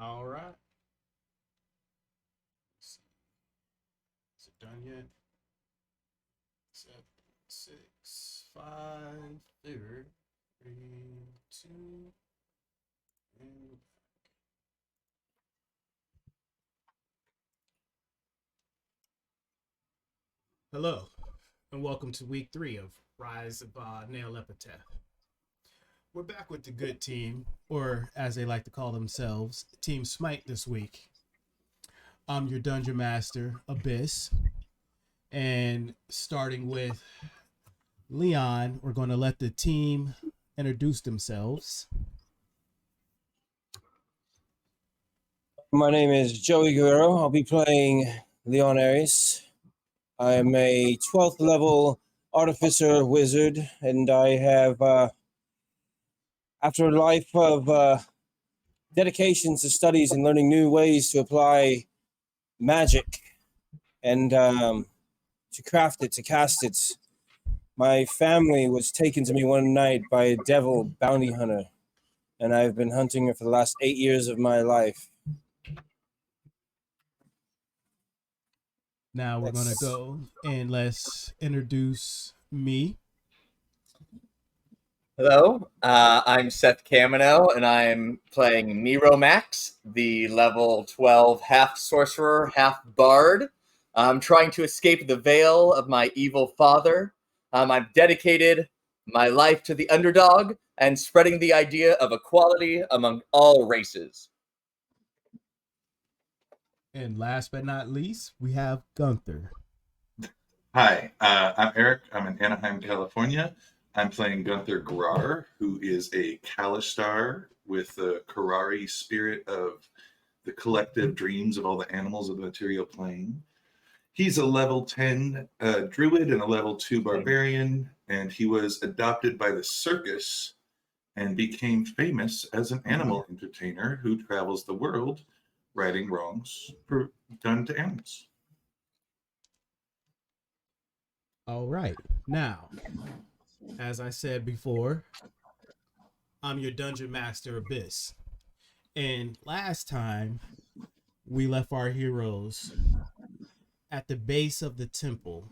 All right. Is it done yet? 7, 6, 5, there. 3, 2, and hello, and welcome to week 3 of Rise of nyarlathotep. We're back with the good team, or as they like to call themselves, Team Smite this week. I'm your dungeon master, Abyss, and starting with Leon, we're going to let the team introduce themselves. My name is Joey Guerrero. I'll be playing Leon Aries. I am a 12th level artificer wizard, and I have, after a life of dedications to studies and learning new ways to apply magic and to craft it, to cast it, my family was taken to me one night by a devil bounty hunter, and I've been hunting her for the last 8 years of my life. Now we're going to go and let's introduce me. Hello, I'm Seth Camino, and I'm playing Nero Max, the level 12 half sorcerer, half bard. I'm trying to escape the veil of my evil father. I've dedicated my life to the underdog and spreading the idea of equality among all races. And last but not least, we have Gunther. Hi, I'm Eric. I'm in Anaheim, California. I'm playing Gunther Grar, who is a Kalishtar with the Karari spirit of the collective dreams of all the animals of the material plane. He's a level 10 druid and a level 2 barbarian, and he was adopted by the circus and became famous as an animal entertainer who travels the world righting wrongs done to animals. All right. Now, as I said before, I'm your dungeon master, Abyss. And last time, we left our heroes at the base of the temple.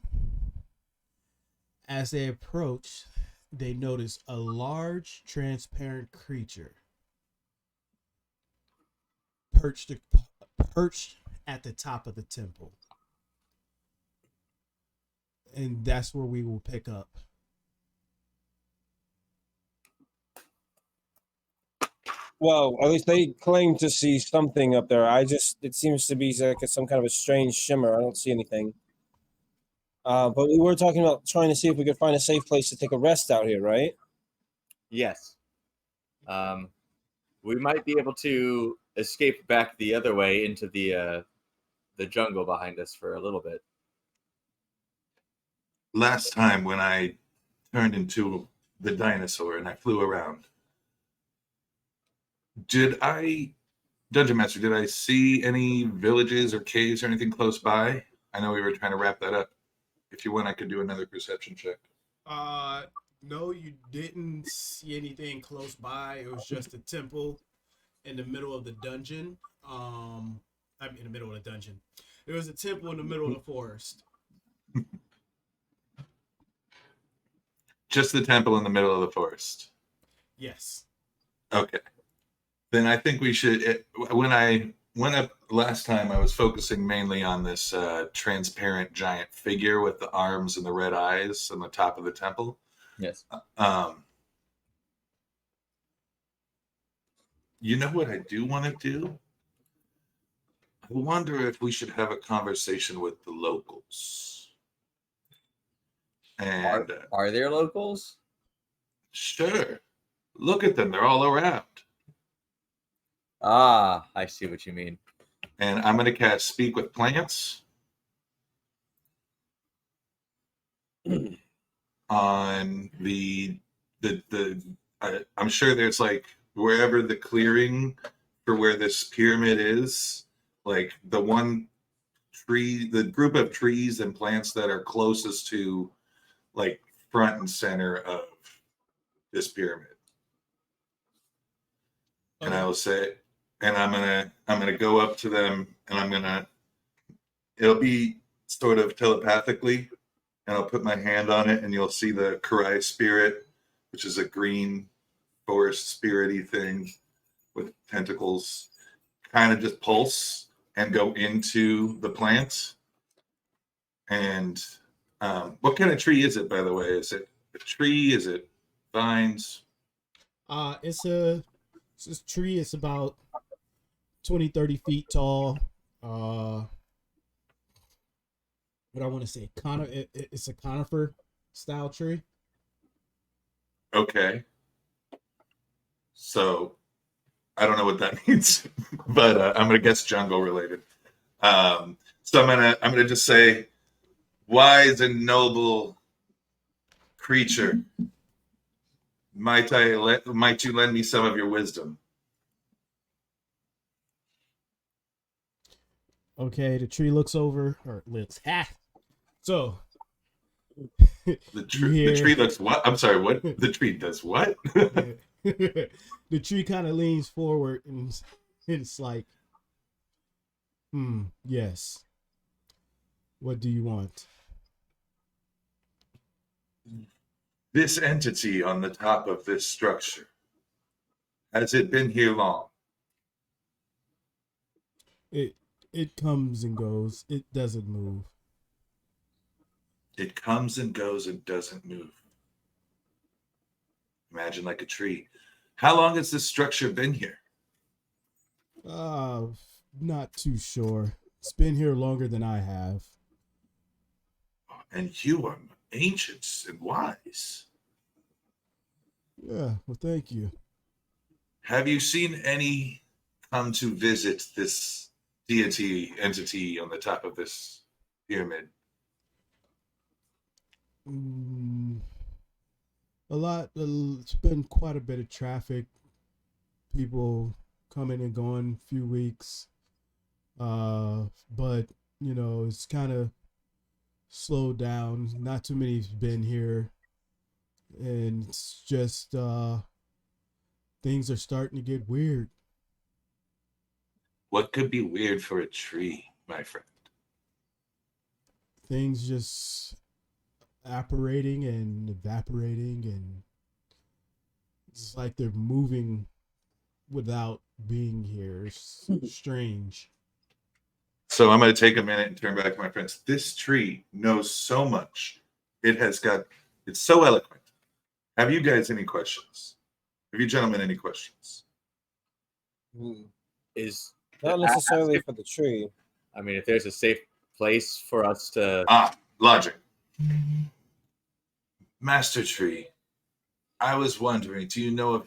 As they approach, they notice a large, transparent creature perched at the top of the temple. And that's where we will pick up. Well, at least they claim to see something up there. It seems to be like some kind of a strange shimmer. I don't see anything. But we were talking about trying to see if we could find a safe place to take a rest out here, right? Yes. We might be able to escape back the other way into the jungle behind us for a little bit. Last time when I turned into the dinosaur and I flew around, Dungeon Master, did I see any villages or caves or anything close by? I know we were trying to wrap that up. If you want, I could do another perception check. No, you didn't see anything close by. It was just a temple in the middle of the dungeon. In the middle of the dungeon. There was a temple in the middle of the forest. Just the temple in the middle of the forest. Yes. Okay. Then I think we should. When I went up last time, I was focusing mainly on this transparent giant figure with the arms and the red eyes on the top of the temple. Yes. You know what I do want to do? I wonder if we should have a conversation with the locals. And are there locals? Sure. Look at them. They're all around. Ah, I see what you mean. And I'm going to cast Speak with Plants on I'm sure there's like wherever the clearing for where this pyramid is, like the one tree, the group of trees and plants that are closest to like front and center of this pyramid. And I will say, and I'm gonna go up to them, and it'll be sort of telepathically, and I'll put my hand on it, and you'll see the Karai spirit, which is a green forest spirity thing with tentacles, kind of just pulse and go into the plant. And what kind of tree is it, by the way? Is it a tree? Is it vines? It's this tree. It's about 20, 30 feet tall. What I want to say, it's a conifer style tree. Okay. So I don't know what that means, but I'm gonna guess jungle related. So I'm gonna just say, wise and noble creature, might you lend me some of your wisdom? Okay, the tree looks over, or looks. So The hear, tree looks what? I'm sorry, what? The tree does what? the tree kind of leans forward and it's like, yes. What do you want? This entity on the top of this structure, has it been here long? It comes and goes. It doesn't move. It comes and goes and doesn't move. Imagine like a tree. How long has this structure been here? Not too sure. It's been here longer than I have. And you are ancient and wise. Yeah, well, thank you. Have you seen any come to visit this deity entity on the top of this pyramid? A lot. It's been quite a bit of traffic. People coming and going. Few weeks. But it's kind of slowed down. Not too many's been here, and it's just things are starting to get weird. What could be weird for a tree, my friend? Things just apparating and evaporating, and it's like they're moving without being here. It's strange. So I'm going to take a minute and turn back to my friends. This tree knows so much. It's so eloquent. Have you guys any questions? Have you gentlemen any questions? Is Not necessarily for the tree. I mean, if there's a safe place for us to. Logic. Master Tree, I was wondering, do you know of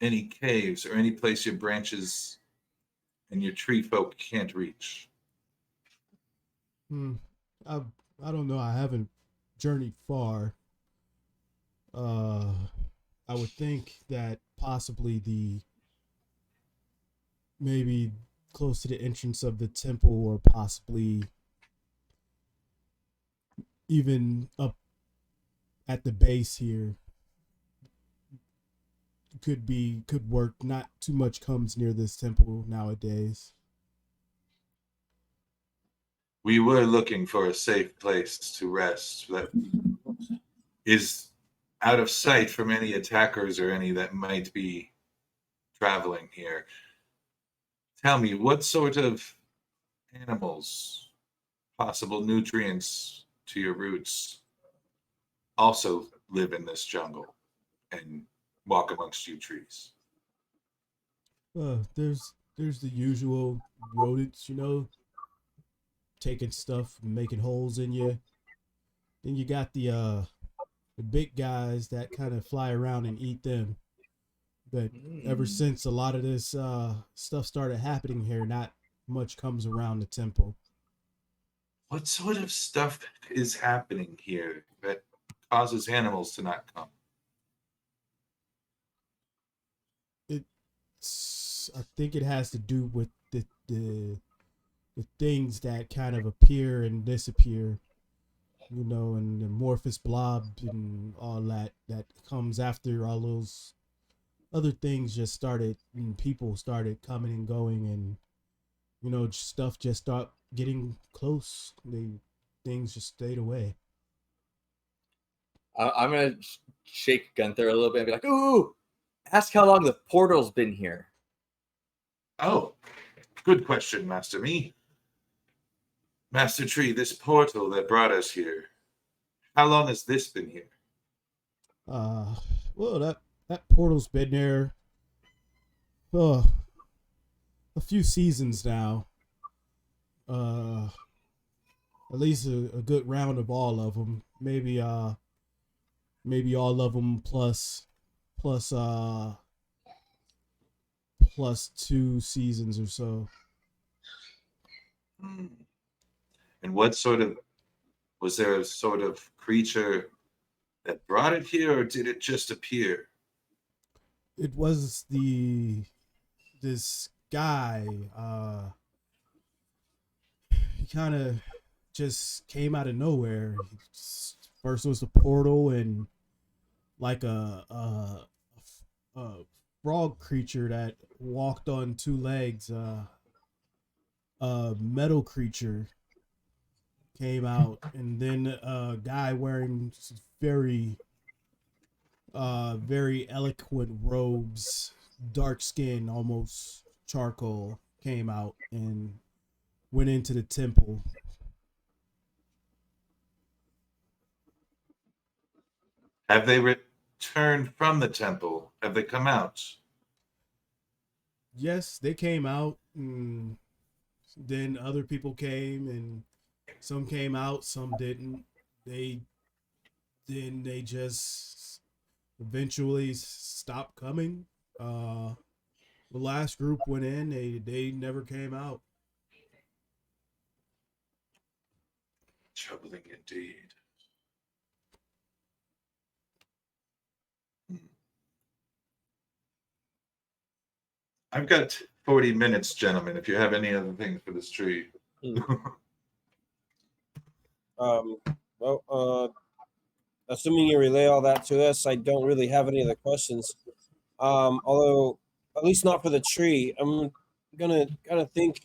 any caves or any place your branches and your tree folk can't reach? I don't know. I haven't journeyed far. I would think that possibly maybe close to the entrance of the temple, or possibly even up at the base here could work. Not too much comes near this temple nowadays. We were looking for a safe place to rest that is out of sight from any attackers or any that might be traveling here. Tell me, what sort of animals, possible nutrients to your roots, also live in this jungle and walk amongst you trees? There's the usual rodents, taking stuff, making holes in you. Then you got the big guys that kind of fly around and eat them. But ever since a lot of this stuff started happening here, not much comes around the temple. What sort of stuff is happening here that causes animals to not come? I think it has to do with the things that kind of appear and disappear, and the amorphous blob and all that comes after all those other things just started, and people started coming and going, and stuff just stopped getting close. Things just stayed away. I'm gonna shake Gunther a little bit and be like, "Ooh, ask how long the portal's been here." Oh, good question, Master Me. Master Tree, this portal that brought us here, how long has this been here? Well, that portal's been there, uh, a few seasons now. Uh, at least a good round of all of them. Maybe all of them plus plus 2 seasons or so. Hmm. And what sort of, was there a sort of creature that brought it here, or did it just appear? It was this guy. He kind of just came out of nowhere. First was the portal, and like a frog creature that walked on 2 legs. A metal creature came out, and then a guy wearing very very eloquent robes, dark skin, almost charcoal, came out and went into the temple. Have they returned from the temple? Have they come out? Yes, they came out, and then other people came, and some came out, some didn't. They they just eventually stopped coming. The last group went in, they never came out. Troubling indeed. I've got 40 minutes, gentlemen, if you have any other things for this tree. Well, assuming you relay all that to us, I don't really have any other questions. Although, at least not for the tree. I'm gonna kind of think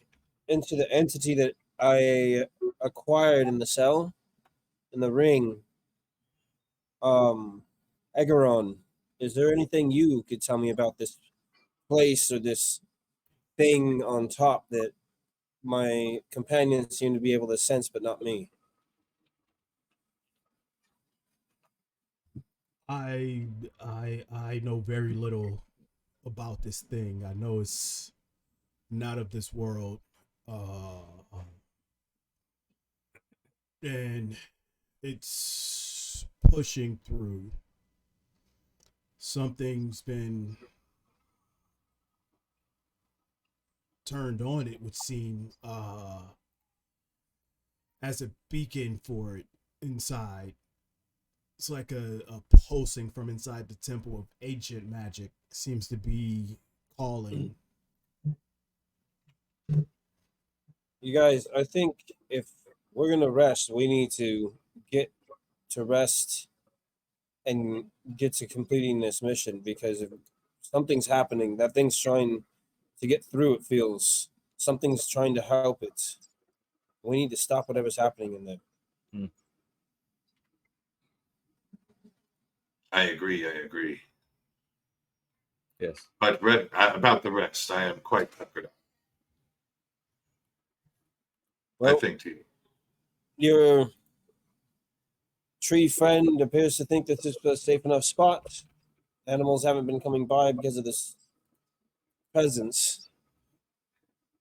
into the entity that I acquired in the cell, in the ring. Egeron, is there anything you could tell me about this place or this thing on top that my companions seem to be able to sense, but not me? I know very little about this thing. I know it's not of this world. And it's pushing through. Something's been turned on, it would seem, as a beacon for it inside. It's like a pulsing from inside the temple of ancient magic seems to be calling. You guys, I think if we're gonna rest, we need to get to rest and get to completing this mission, because if something's happening, that thing's trying to get through. It feels something's trying to help it. We need to stop whatever's happening in there. I agree. Yes. But about the rest, I am quite puckered up. Well, I think too. your tree friend appears to think that this is a safe enough spot. Animals haven't been coming by because of this presence.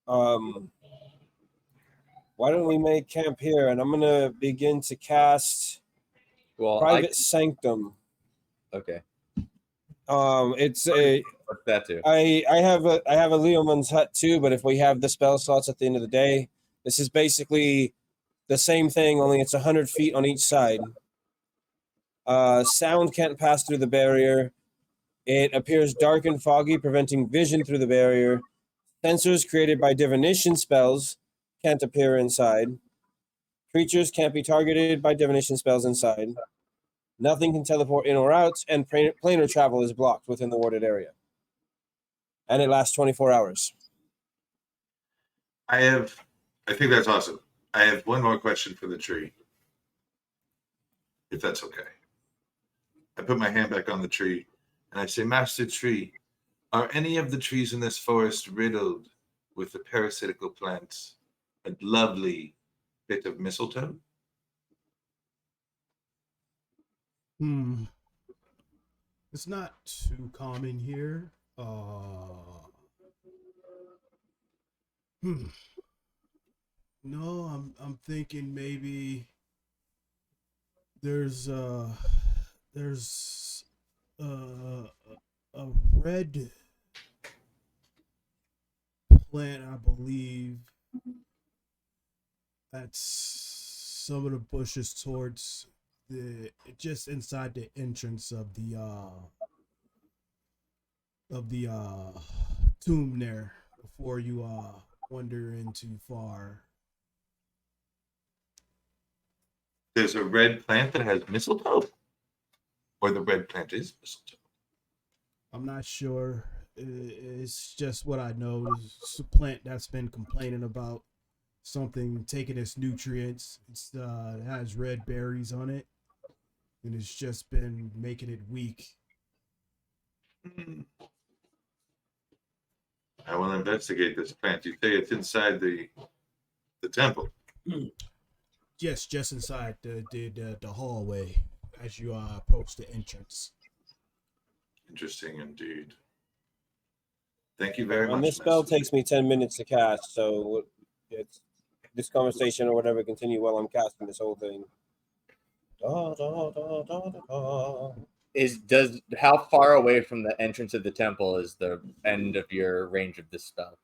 Why don't we make camp here? And I'm gonna begin to cast Well, Private Sanctum. Okay. It's a What's that do? I have a Leoman's hut too, but if we have the spell slots at the end of the day, this is basically the same thing, only it's 100 feet on each side. Sound can't pass through the barrier. It appears dark and foggy, preventing vision through the barrier. Sensors created by divination spells can't appear inside. Creatures can't be targeted by divination spells inside. Nothing can teleport in or out, and planar travel is blocked within the warded area. and it lasts 24 hours. I think that's awesome. I have one more question for the tree, if that's okay. I put my hand back on the tree and I say, Master Tree, are any of the trees in this forest riddled with the parasitical plants, a lovely bit of mistletoe? It's not too common here. No, I'm thinking maybe there's there's a red plant, I believe, that's some of the bushes towards the just inside the entrance of the tomb there before you wander in too far. There's a red plant that has mistletoe? Or the red plant is mistletoe? I'm not sure. It's just what I know. It's a plant that's been complaining about something taking its nutrients. It has red berries on it, and it's just been making it weak. I will investigate this plant. You say it's inside the temple. Yes, just inside the hallway as you approach the entrance. Interesting indeed. Thank you very much. And this spell takes me 10 minutes to cast, so it's this conversation or whatever continue while I'm casting this whole thing. How far away from the entrance of the temple is the end of your range of this spell?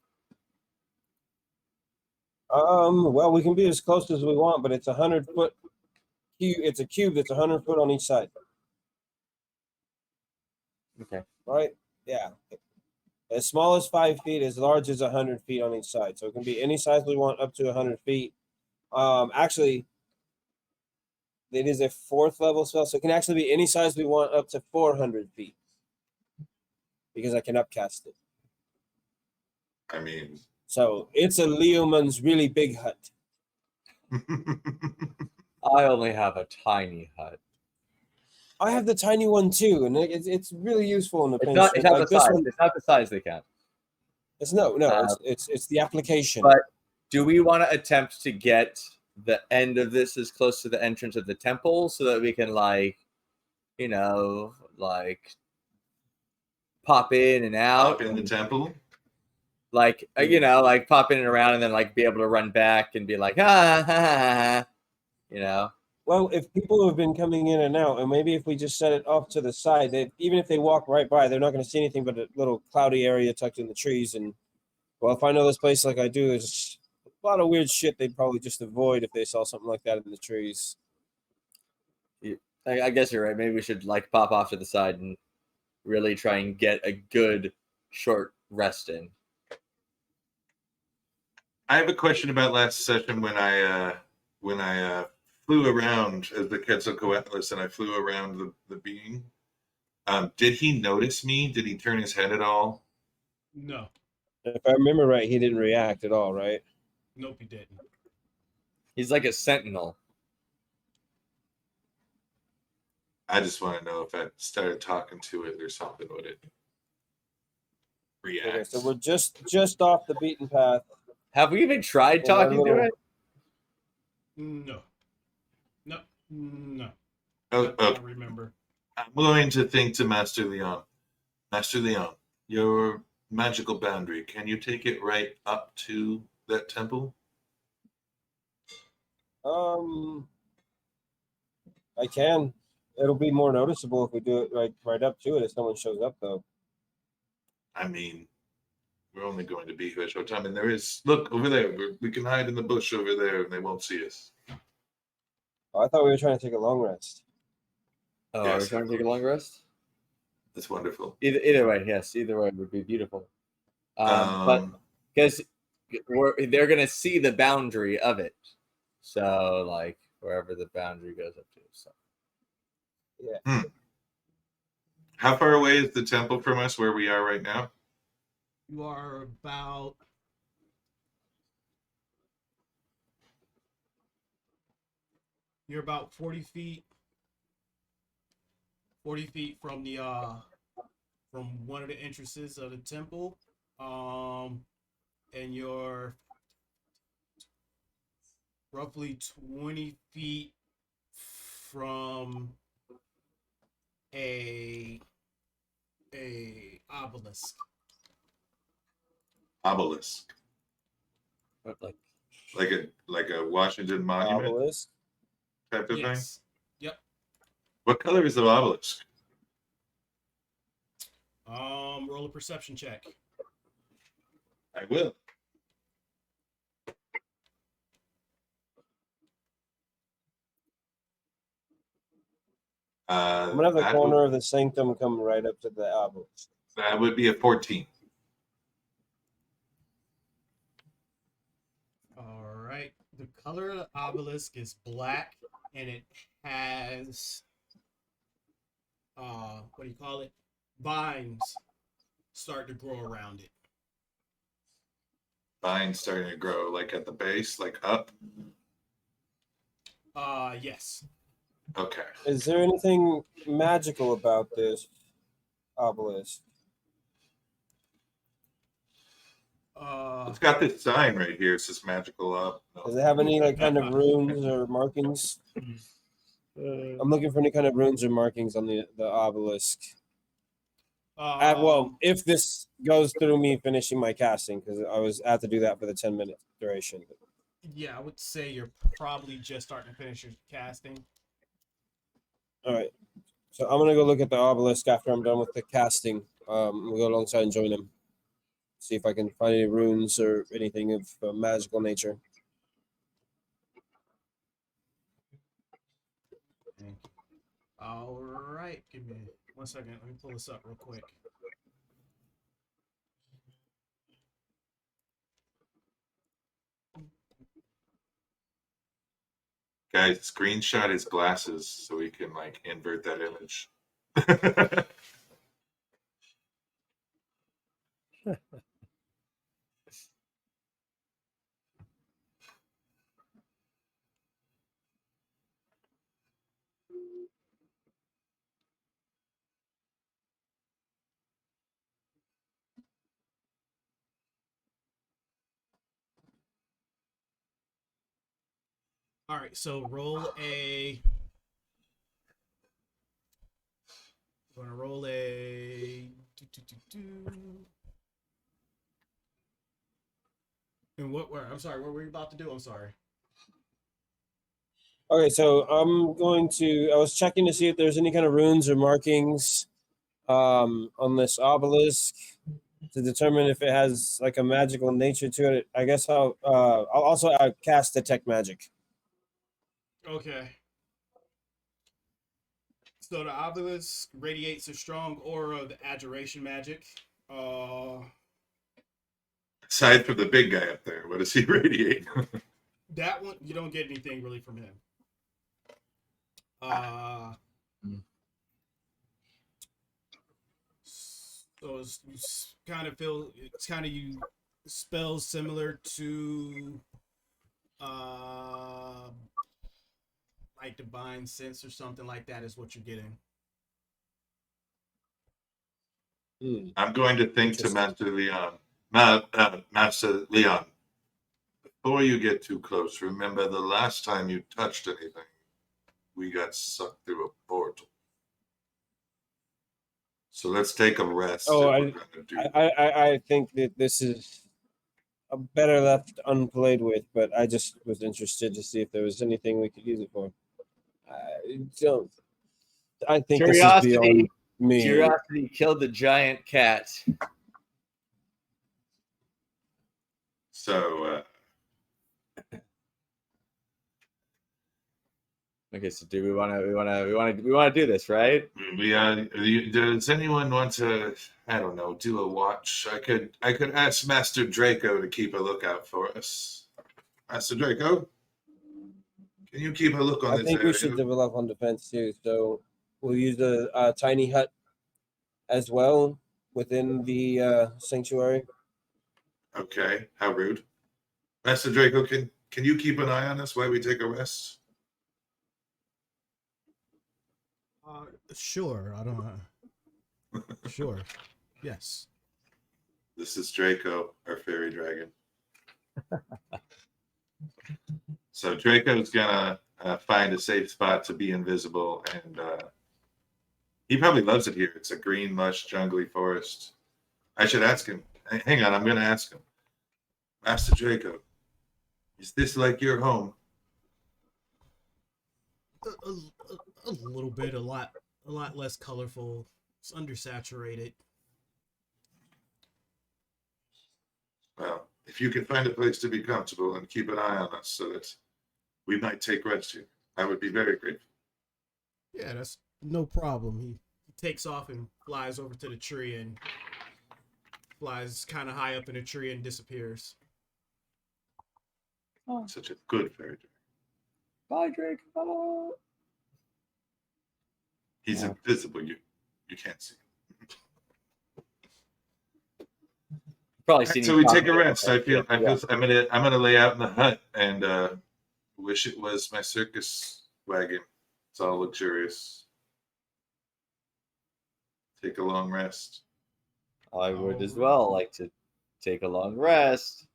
Well, we can be as close as we want, but it's 100-foot cube. It's a cube that's 100 foot on each side. Okay. Right? Yeah. As small as 5 feet, as large as 100 feet on each side. So it can be any size we want up to 100 feet. Actually, it is a 4th level spell, so it can actually be any size we want up to 400 feet. Because I can upcast it. I mean, so it's a Leoman's really big hut. I only have a tiny hut. I have the tiny one too, and it's really useful in the It's not the size. It's not the size they count. It's it's the application. But do we want to attempt to get the end of this as close to the entrance of the temple so that we can pop in and out? Pop in the temple? Pop in and around and then be able to run back and be like, Well, if people have been coming in and out, and maybe if we just set it off to the side, even if they walk right by, they're not going to see anything but a little cloudy area tucked in the trees. And, well, if I know this place like I do, there's a lot of weird shit they'd probably just avoid if they saw something like that in the trees. I guess you're right. Maybe we should pop off to the side and really try and get a good short rest in. I have a question about last session when I flew around as the Quetzalcoatlus and I flew around the being. Did he notice me? Did he turn his head at all? No. If I remember right, he didn't react at all, right? Nope, he didn't. He's like a sentinel. I just want to know if I started talking to it or something, would it react? Okay, so we're just off the beaten path. Have we even tried talking to it? No. Oh, I don't remember. I'm going to think to Master Leon. Master Leon, your magical boundary, can you take it right up to that temple? I can. It'll be more noticeable if we do it right up to it if someone shows up, though. I mean, we're only going to be here a short time, and there is, look, over there, we can hide in the bush over there, and they won't see us. Oh, I thought we were trying to take a long rest. Oh, yes, are we trying to take a long rest? That's wonderful. Either way, yes. Either way would be beautiful. But because they're going to see the boundary of it. So, wherever the boundary goes up to. So. Yeah. How far away is the temple from us where we are right now? You are about you're about 40 feet from the from one of the entrances of the temple. And you're roughly 20 feet from a obelisk. Obelisk. Like a Washington Monument Obelisk. type of thing. Yes. Yep. What color is the obelisk? Roll a perception check. I will. I'm gonna have the corner of the sanctum come right up to the obelisk. That would be a 14. All right. The color of the obelisk is black, and it has what do you call it? Vines start to grow around it. Vines starting to grow, like at the base, like up. Yes. Okay. Is there anything magical about this obelisk? It's got this sign right here. It says magical up. Does it have any like kind of runes or markings? I'm looking for any kind of runes or markings on the obelisk. Well, if this goes through me finishing my casting, because I have to do that for the 10-minute duration. Yeah, I would say you're probably just starting to finish your casting. All right. So I'm gonna go look at the obelisk after I'm done with the casting. We'll go alongside and join him. See if I can find any runes or anything of magical nature. All right, give me 1 second. Let me pull this up real quick. Guys, screenshot his glasses so we can like invert that image. All right, so roll a. I'm gonna roll a. And what were? I'm sorry. What were you about to do? I'm sorry. Okay, so I'm going to. I was checking to see if there's any kind of runes or markings on this obelisk to determine if it has like a magical nature to it. I guess I'll also cast detect magic. Okay. So the obelisk radiates a strong aura of adjuration magic. Aside from the big guy up there, what does he radiate? That one, you don't get anything really from him. So you kind of feel it's kind of you spells similar to like divine sense or something like that is what you're getting. I'm going to think to Master Leon. Master Leon, before you get too close, remember the last time you touched anything, we got sucked through a portal. So let's take a rest. Oh, I think that this is better left unplayed with, but I just was interested to see if there was anything we could use it for. I think this is beyond me. Curiosity killed the giant cat. So, okay. So, do we want to do this, right? Does anyone want to? I don't know. Do a watch. I could ask Master Draco to keep a lookout for us. Master Draco, can you keep a look on this? I think we should develop on defense too. So we'll use the tiny hut as well within the sanctuary. Okay, how rude. Master Draco, can you keep an eye on us while we take a rest? Sure. I don't. Sure. Yes. This is Draco, our fairy dragon. So Draco's gonna find a safe spot to be invisible, and he probably loves it here. It's a green, lush, jungly forest. I should ask him. Hang on, I'm gonna ask him. Master Draco, is this like your home? A little bit, a lot less colorful. It's undersaturated. Well, if you can find a place to be comfortable and keep an eye on us so that we might take rest here, I would be very grateful. Yeah, that's no problem. He takes off and flies over to the tree and flies kind of high up in the tree and disappears. Such a good fairy dragon. Bye, Draco. He's invisible. You can't see him. Probably seen So you we talking take a about rest. that. I'm gonna lay out in the hut and wish it was my circus wagon. It's all luxurious. Take a long rest. I would as well like to take a long rest.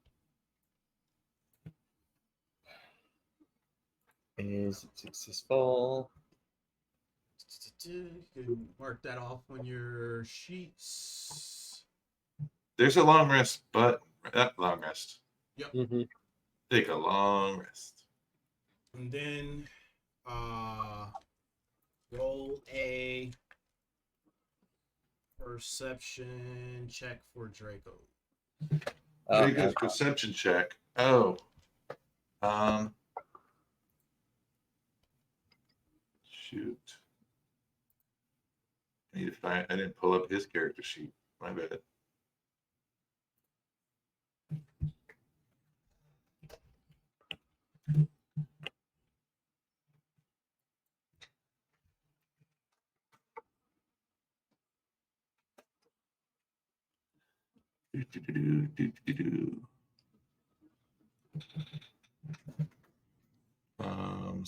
Is it successful? You can mark that off on your sheets. There's a long rest, but long rest. Mm-hmm. Take a long rest. And then roll a perception check for Draco. Draco's perception check. Oh. Shoot. I need to find. I didn't pull up his character sheet. My bad.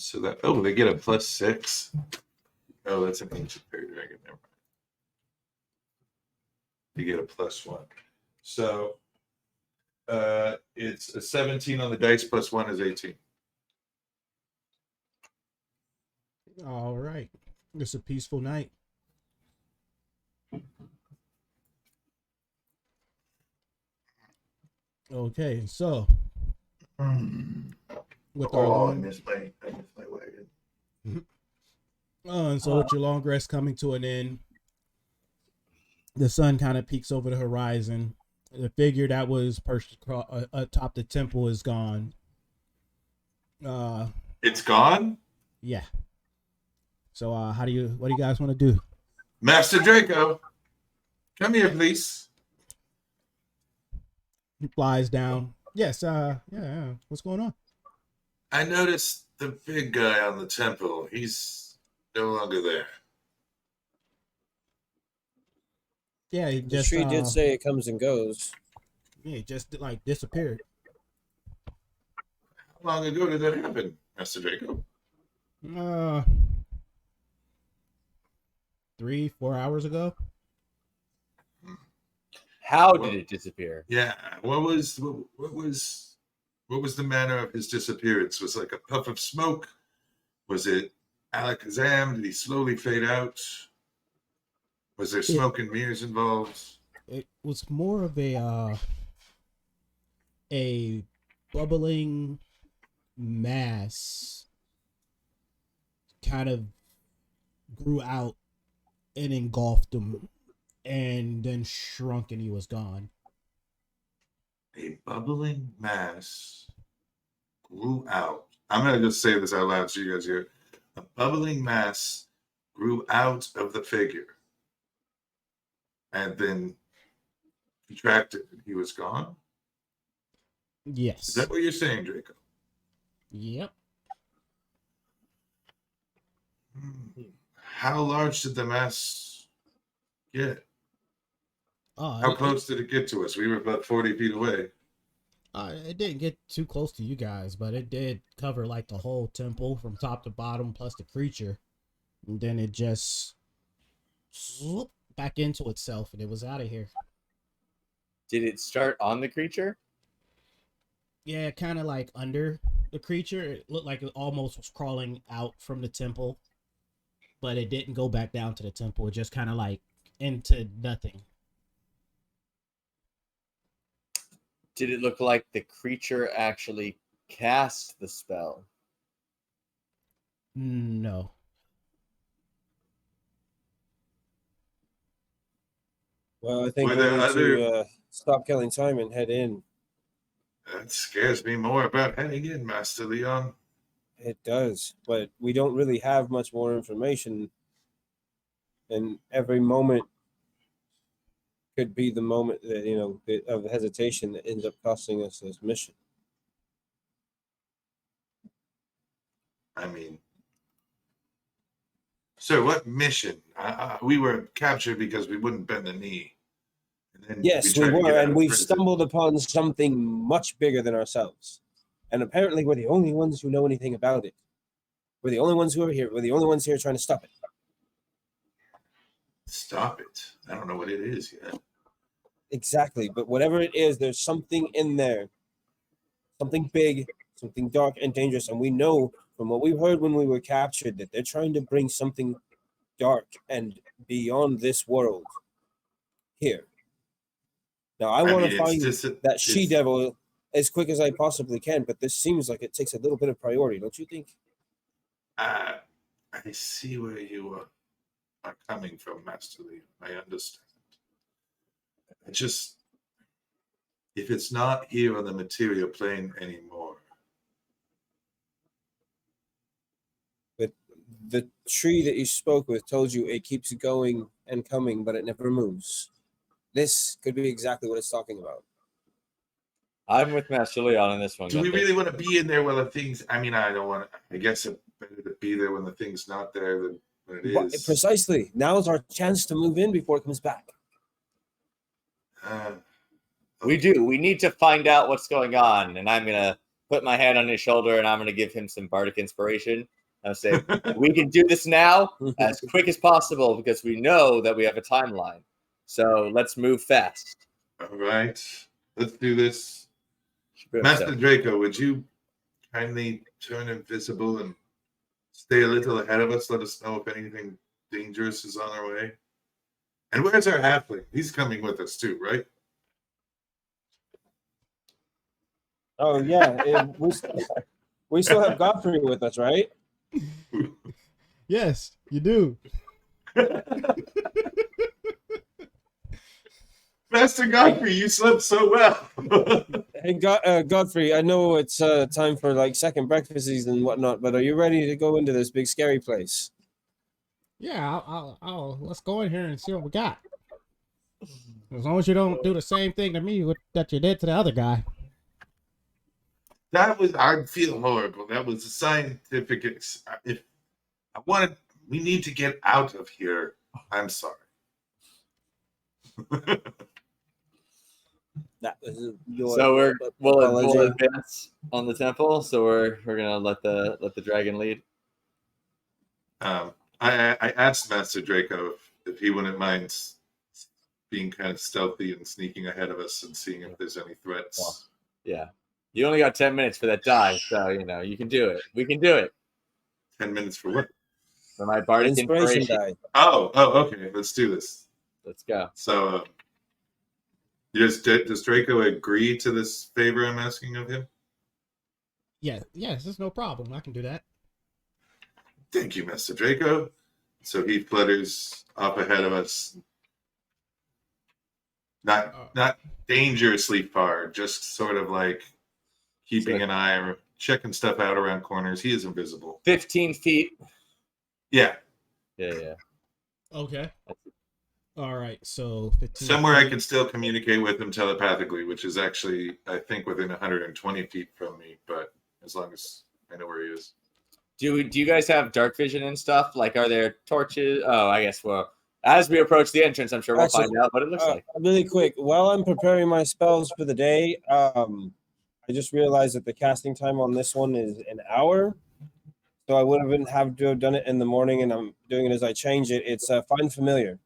So that they get a +6. Oh, that's an ancient fairy dragon. Never mind. You get a +1. So it's a 17 on the dice, +1 is 18. All right. It's a peaceful night. Okay, so with our I long missed my wagon. and so with your long rest coming to an end, the sun kind of peeks over the horizon. The figure that was perched atop the temple is gone. It's gone? Yeah. So what do you guys want to do? Master Draco, come here, please. He flies down. Yes, yeah. What's going on? I noticed the big guy on the temple. He's no longer there. Yeah, he The just tree did say it comes and goes. yeah, he just like disappeared. How long ago did that happen, Master Draco? 3-4 hours ago. How did it disappear? Yeah. What was the manner of his disappearance? Was it like a puff of smoke? Was it Alakazam? Did he slowly fade out? Was there smoke and mirrors involved? It was more of a bubbling mass kind of grew out and engulfed him and then shrunk and he was gone. A bubbling mass grew out. I'm going to just say this out loud so you guys hear. A bubbling mass grew out of the figure and then contracted and he was gone. Yes. Is that what you're saying, Draco? Yep. How large did the mass get? How close did it get to us? We were about 40 feet away. It didn't get too close to you guys, but it did cover like the whole temple from top to bottom, plus the creature. And then it just swoop back into itself, and it was out of here. Did it start on the creature? Yeah, kind of like under the creature. It looked like it almost was crawling out from the temple, but it didn't go back down to the temple. It just kind of like into nothing. Did it look like the creature actually cast the spell? No. Well, I think Were we there need other- to stop killing time and head in. That scares me more about heading in, Master Leon. It does, but we don't really have much more information, and every moment could be the moment that of hesitation that ends up costing us this mission. I mean, sir, what mission? We were captured because we wouldn't bend the knee. And then Yes, we tried to get were, out and of we've prison. stumbled upon something much bigger than ourselves. And apparently we're the only ones who know anything about it. We're the only ones who are here. We're the only ones here trying to stop it. Stop it. I don't know what it is yet. Exactly, but whatever it is, there's something in there. Something big, something dark and dangerous. And we know from what we heard when we were captured that they're trying to bring something dark and beyond this world here. Now, I want mean, to it's find just that she it's- devil as quick as I possibly can, but this seems like it takes a little bit of priority, don't you think? I see where you are coming from, Master Leon. I understand. I just, if it's not here on the material plane anymore, But the tree that you spoke with told you it keeps going and coming, but it never moves. This could be exactly what it's talking about. I'm with Master Leon on this one. do we Gunther. really want to be in there when the things? I mean, I don't want to. I guess it's better to be there when the thing's not there than when it But is. precisely. Now's our chance to move in before it comes back. We do. We need to find out what's going on. And I'm going to put my hand on his shoulder and I'm going to give him some bardic inspiration. I'll say, we can do this now as quick as possible because we know that we have a timeline. So let's move fast. All right, let's do this. Boom, Master so- Draco, would you kindly turn invisible and stay a little ahead of us? Let us know if anything dangerous is on our way. And where's our halfling? He's coming with us too, right? Oh, yeah. We still have Godfrey with us, right? Yes, you do. Master Godfrey, you slept so well. Hey, Godfrey, I know it's time for like second breakfasts and whatnot, but are you ready to go into this big scary place? Yeah, I'll let's go in here and see what we got. As long as you don't do the same thing to me that you did to the other guy. That was, I feel horrible. That was a scientific. If I wanted, we need to get out of here. I'm sorry. That was your So we'll apology. advance on the temple. So we're gonna let the dragon lead. I asked Master Draco if he wouldn't mind being kind of stealthy and sneaking ahead of us and seeing if there's any threats. Well, yeah, you only got 10 minutes for that dive, so you can do it. We can do it. 10 minutes for what? For my bardic Inspiration inspiration. die. Oh, okay. Let's do this. Let's go. So, does Draco agree to this favor I'm asking of him? Yes, there's no problem. I can do that. Thank you, Master Draco. So he flutters up ahead of us. Not dangerously far, just sort of like keeping an eye or checking stuff out around corners. He is invisible. 15 feet. Yeah. Yeah. Okay. All right. So 15 Somewhere I can still communicate with him telepathically, which is actually, I think, within 120 feet from me, but as long as I know where he is. Do you guys have dark vision and stuff? Like, are there torches? Oh, I guess. Well, as we approach the entrance, I'm sure we'll Actually, find out what it looks like. Really quick, while I'm preparing my spells for the day, I just realized that the casting time on this one is an hour. So I would have to have done it in the morning, and I'm doing it as I change it. It's Find Familiar.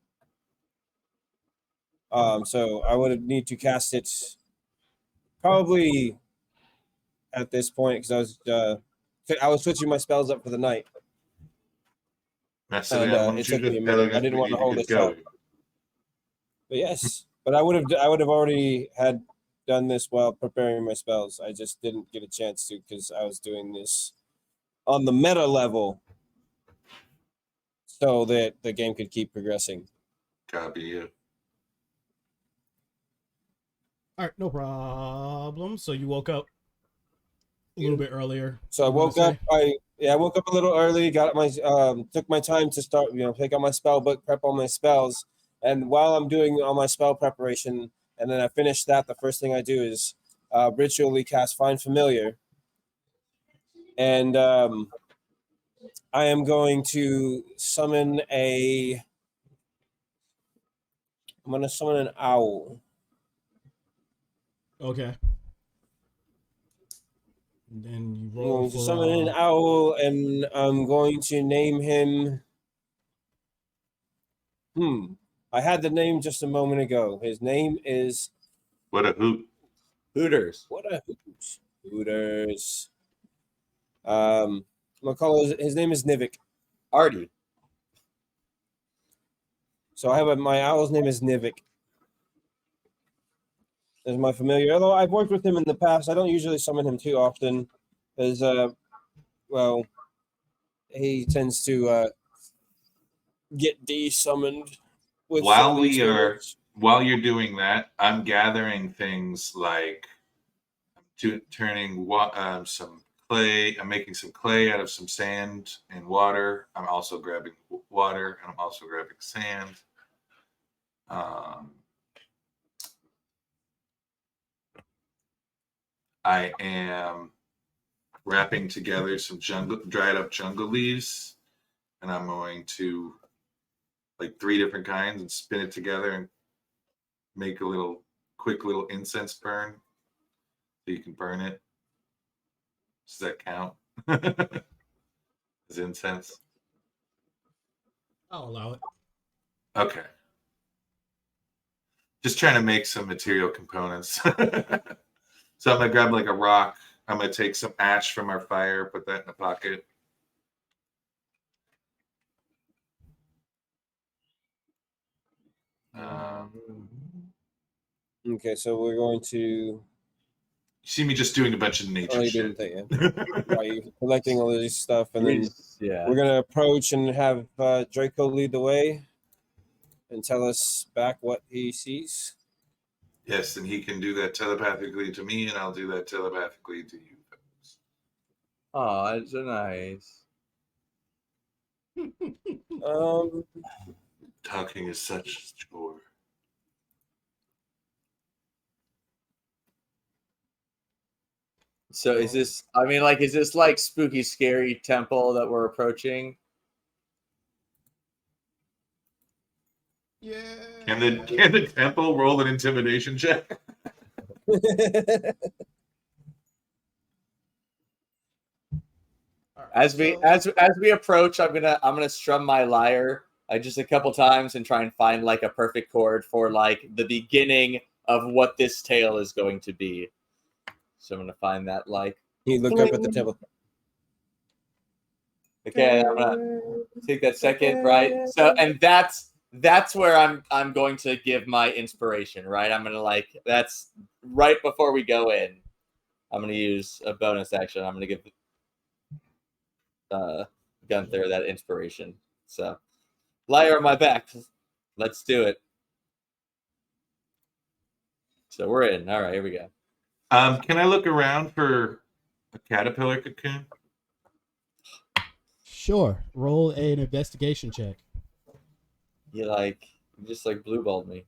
So I would need to cast it probably at this point because I was switching my spells up for the night, That's it. and it took me a minute. I didn't want to hold this up. But yes, but I would have already had done this while preparing my spells. I just didn't get a chance to because I was doing this on the meta level so that the game could keep progressing. Copy you. All right, no problem. So you woke up a little bit earlier. So I woke up. I woke up a little early. Got my took my time to start. Take out my spell book, prep all my spells, and while I'm doing all my spell preparation, and then I finish that, the first thing I do is ritually cast Find Familiar, and I am going to summon a. I'm going to summon an owl. Okay. And then you I'm roll going to for summon an owl, and I'm going to name him. I had the name just a moment ago. His name is. What a hoot. Hooters. What a hoot. Hooters. I'm gonna call his name is Nivik. Artie. So I have my owl's name is Nivik. Is my familiar. Although I've worked with him in the past, I don't usually summon him too often, because well, he tends to get de-summoned with While these humans. while you're doing that, I'm gathering things like turning some clay. I'm making some clay out of some sand and water. I'm also grabbing water, and I'm also grabbing sand. I am wrapping together some dried up jungle leaves, and I'm going to like 3 different kinds and spin it together and make a quick little incense burn so you can burn it. Does that count as incense? I'll allow it. Okay. Just trying to make some material components. So I'm gonna grab like a rock. I'm gonna take some ash from our fire, put that in the pocket. Okay, so we're going to. You see me just doing a bunch of nature shit. Right, collecting all this stuff, and then we're gonna approach and have Draco lead the way and tell us back what he sees. Yes, and he can do that telepathically to me, and I'll do that telepathically to you. Oh, that's so nice. Talking is such a chore. So is this? I mean, like, is this like spooky, scary temple that we're approaching? Yeah. Can the temple roll an intimidation check? As we approach, I'm gonna strum my lyre just a couple times and try and find like a perfect chord for like the beginning of what this tale is going to be. So I'm gonna find that like. He looked up at the temple. Okay, I'm gonna take that second, right? So, and that's where I'm going to give my inspiration, right? I'm gonna that's right before we go in. I'm gonna use a bonus action. I'm gonna give Gunther that inspiration. So, lyre on my back. Let's do it. So we're in. All right, here we go. Can I look around for a caterpillar cocoon? Sure. Roll an investigation check. You just blue balled me.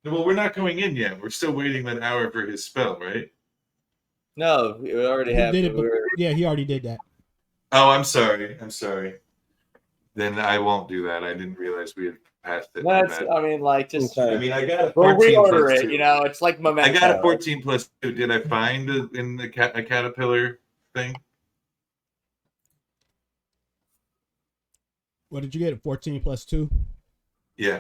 Well, we're not going in yet. We're still waiting that hour for his spell, right? No, we already have. Yeah, he already did that. Oh, I'm sorry. Then I won't do that. I didn't realize we had passed it. My That's, bad. I mean, like, just Okay. I mean, I got a we'll 14 reorder plus it. 2. You know, it's like I Memento. got a 14 plus 2. Did I find in the a caterpillar thing? What did you get? 14 plus 2? Yeah.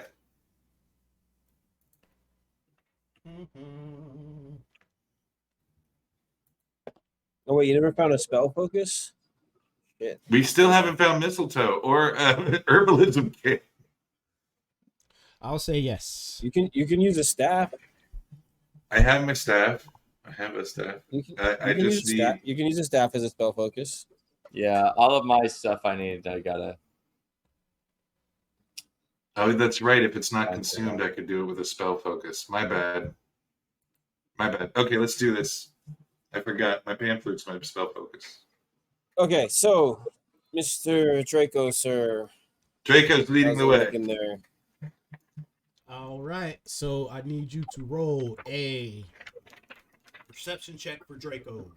Oh wait, you never found a spell focus? Shit. We still haven't found mistletoe or herbalism kit. I'll say yes. You can use a staff. I have my staff. I have a staff. You can, I you can just use a staff. need. You can use a staff as a spell focus. Yeah, all of my stuff I need, I gotta. Oh, that's right. If it's not Okay. consumed, I could do it with a spell focus. My bad. My bad. Okay, let's do this. I forgot. My pan flute's my spell focus. Okay, so Mr. Draco, sir, Draco's leading how's the it way. looking there? All right. So I need you to roll a perception check for Draco.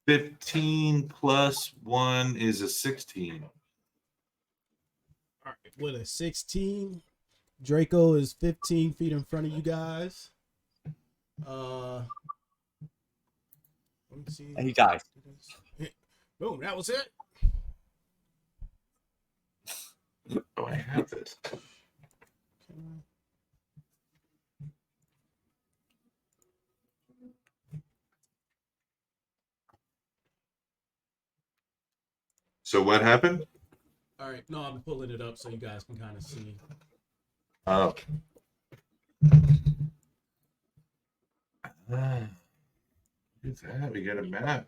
$15 plus 1 is a 16. All right. With a 16, Draco is 15 feet in front of you guys. Let me see. And he dies. Boom, that was it. Oh, I have this. So what happened? All right. No, I'm pulling it up so you guys can kind of see. Oh. What's that? We got a map.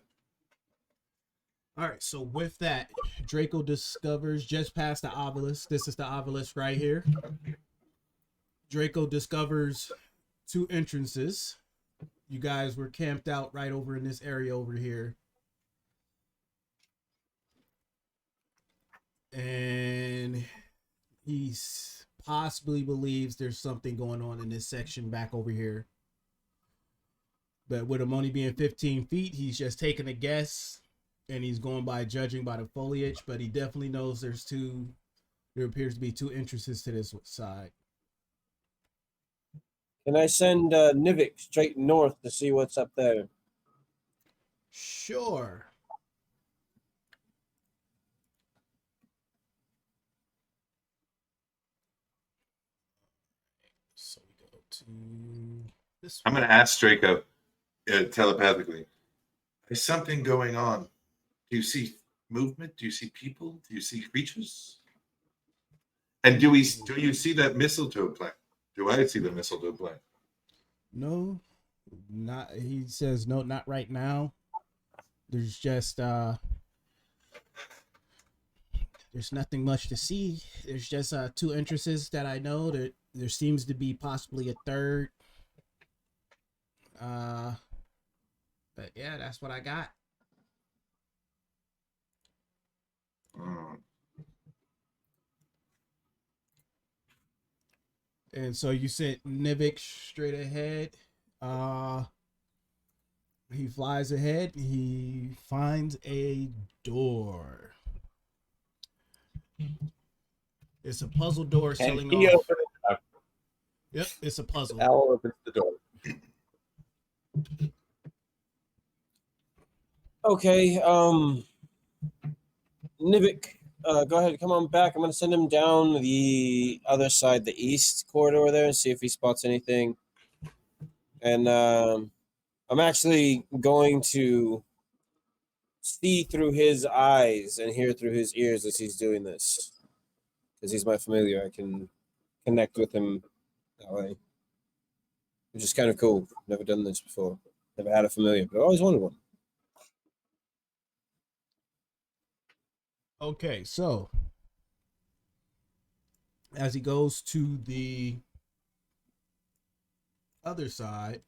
All right. So with that, Draco discovers just past the obelisk. This is the obelisk right here. Draco discovers 2 entrances. You guys were camped out right over in this area over here. And he possibly believes there's something going on in this section back over here. But with him only being 15 feet, he's just taking a guess. And he's going by judging by the foliage. But he definitely knows there appears to be 2 entrances to this side. Can I send Nivik straight north to see what's up there? Sure. So we go to this I'm one. going to ask Draco telepathically. There's something going on. Do you see movement? Do you see people? Do you see creatures? And do you see that mistletoe plant? Do I see the mistletoe plant? No, not. He says no, not right now. There's just there's nothing much to see. There's just 2 entrances that I know. There seems to be possibly a third. But yeah, that's what I got. Mm. And so you sent Nivik straight ahead. He flies ahead. He finds a door. It's a puzzle door And selling he off. opens it up. Yep, it's a puzzle. Al opens the door. Okay, Nivik, go ahead, come on back. I'm gonna send him down the other side, the east corridor there, and see if he spots anything. And I'm actually going to see through his eyes and hear through his ears as he's doing this, because he's my familiar. I can connect with him that way, which is kind of cool. Never done this before. Never had a familiar, but I always wanted one. Okay, so as he goes to the other side,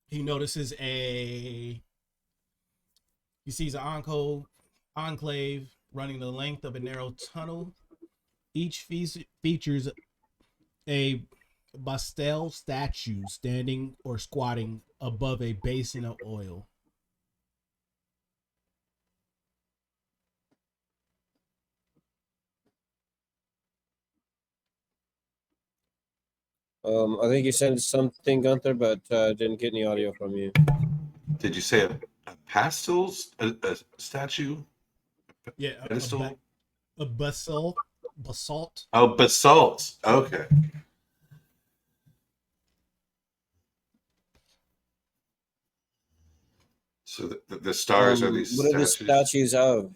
he notices he sees an enclave running the length of a narrow tunnel. Each features a Bastel statue standing or squatting above a basin of oil. I think you said something, Gunther, but didn't get any audio from you. Did you say a pastels? A statue? Yeah, Pedestal? a basalt. Oh, basalt. Okay. So the stars are these What are the statues? statues of?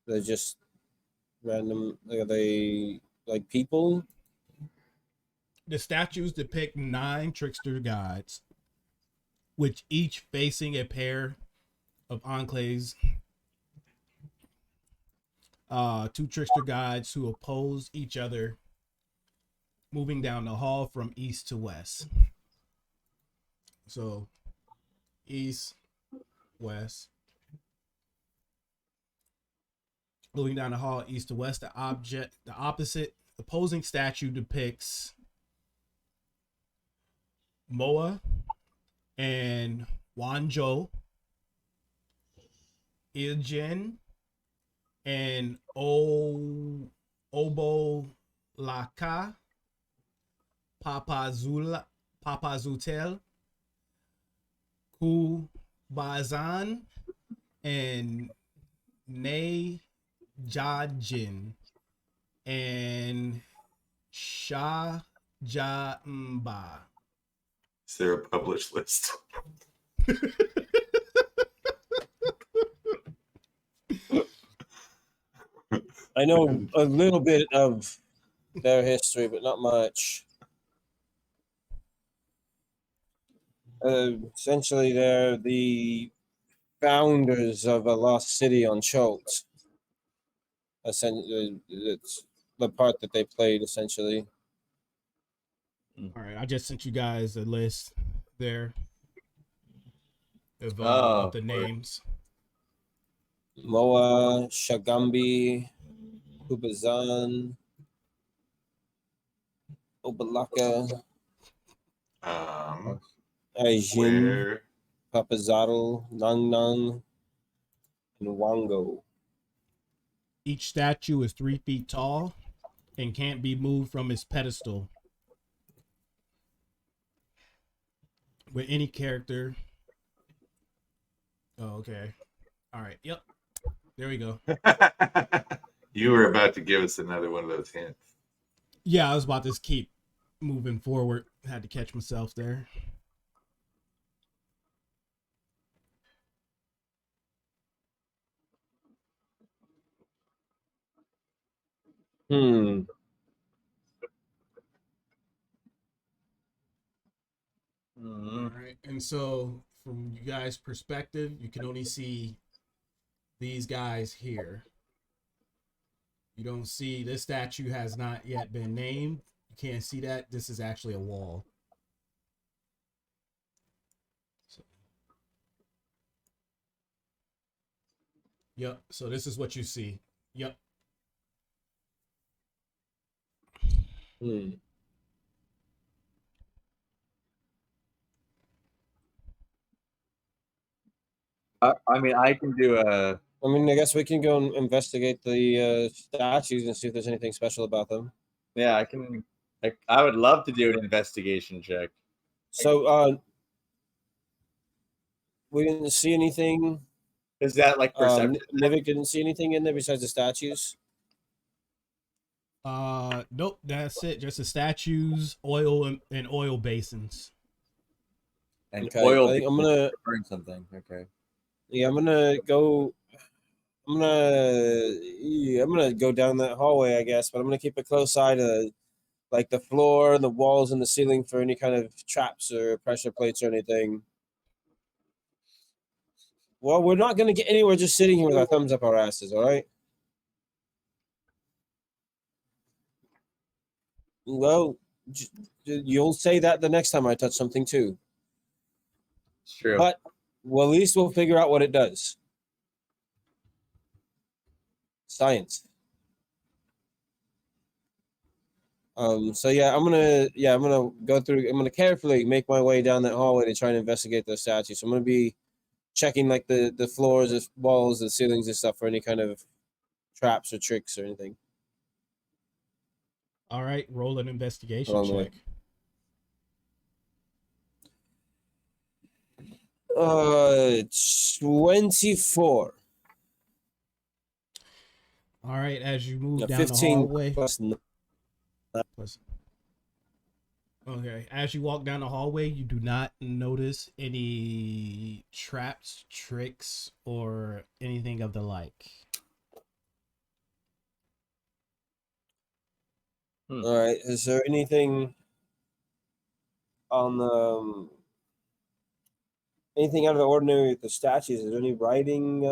They're just random. Are they like people? The statues depict 9 trickster gods, which each facing a pair of enclaves. 2 trickster gods who oppose each other, moving down the hall from east to west. So, east, west. Moving down the hall east to west, the opposite opposing statue depicts Moa and Wanzhou, Iljen, and Obolaka, Papazutel, Kubazan, and Nei Jajin, and Shah Jamba. Is there a published list? I know a little bit of their history, but not much. Essentially, they're the founders of a lost city on Chult. Essentially, it's the part that they played, essentially. All right, I just sent you guys a list there of the names. Moa, Shagambi, Kubazan, Obalaka, Aijin, Where? Papazadal, Nang Nang, and Wango. Each statue is 3 feet tall and can't be moved from its pedestal. With any character. Oh, okay. All right. Yep. There we go. You were about to give us another one of those hints. Yeah, I was about to keep moving forward. Had to catch myself there. Hmm. All right. And so, from you guys' perspective, you can only see these guys here. You don't see this statue has not yet been named. You can't see that. This is actually a wall. So, yep. So this is what you see. Yep. Hmm. I mean, I can do a. I mean, I guess we can go and investigate the statues and see if there's anything special about them. Yeah, I can. I would love to do an investigation check. So, we didn't see anything. Is that like perception? Nivik didn't see anything in there besides the statues. Nope. That's it. Just the statues, oil, and oil basins. And Okay, oil. I think I'm gonna burn something. Okay. Yeah, I'm gonna go. I'm gonna go down that hallway, I guess, but I'm gonna keep a close eye to like the floor and the walls and the ceiling for any kind of traps or pressure plates or anything. Well, we're not gonna get anywhere just sitting here with our thumbs up our asses, all right? Well, you'll say that the next time I touch something too. It's true. But well, at least we'll figure out what it does. Science. So yeah, I'm gonna go through. I'm gonna carefully make my way down that hallway to try and investigate those statues. So I'm gonna be checking like the floors, the walls, the ceilings, and stuff for any kind of traps or tricks or anything All right, roll an investigation along the way. check. 24. All right, as you move Yeah, down the 15 hallway. plus. Plus- Okay, as you walk down the hallway, you do not notice any traps, tricks, or anything of the like. All right. Is there anything on the anything out of the ordinary with the statues? Is there any writing,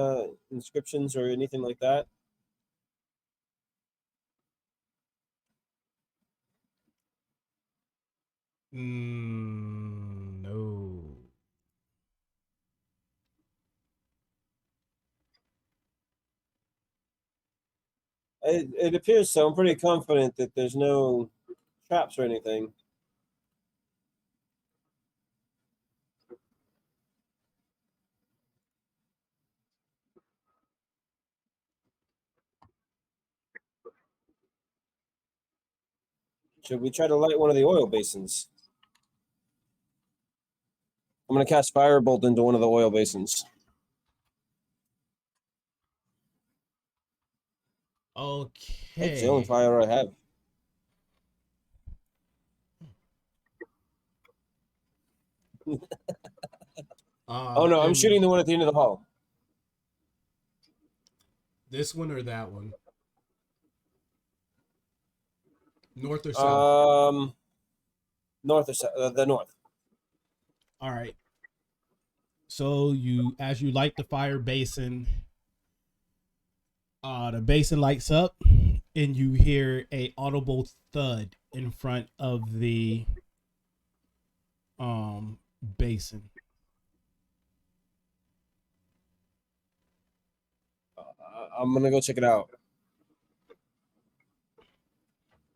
inscriptions, or anything like that? No. It appears so. I'm pretty confident that there's no traps or anything. Should we try to light one of the oil basins? I'm gonna cast firebolt into one of the oil basins. It's the only Okay. fire I have. Oh no, I'm and shooting the one at the end of the hall. This one or that one? North or south? North or south? The north. All right. So as you light the fire basin, the basin lights up, and you hear a audible thud in front of the basin. I'm gonna go check it out.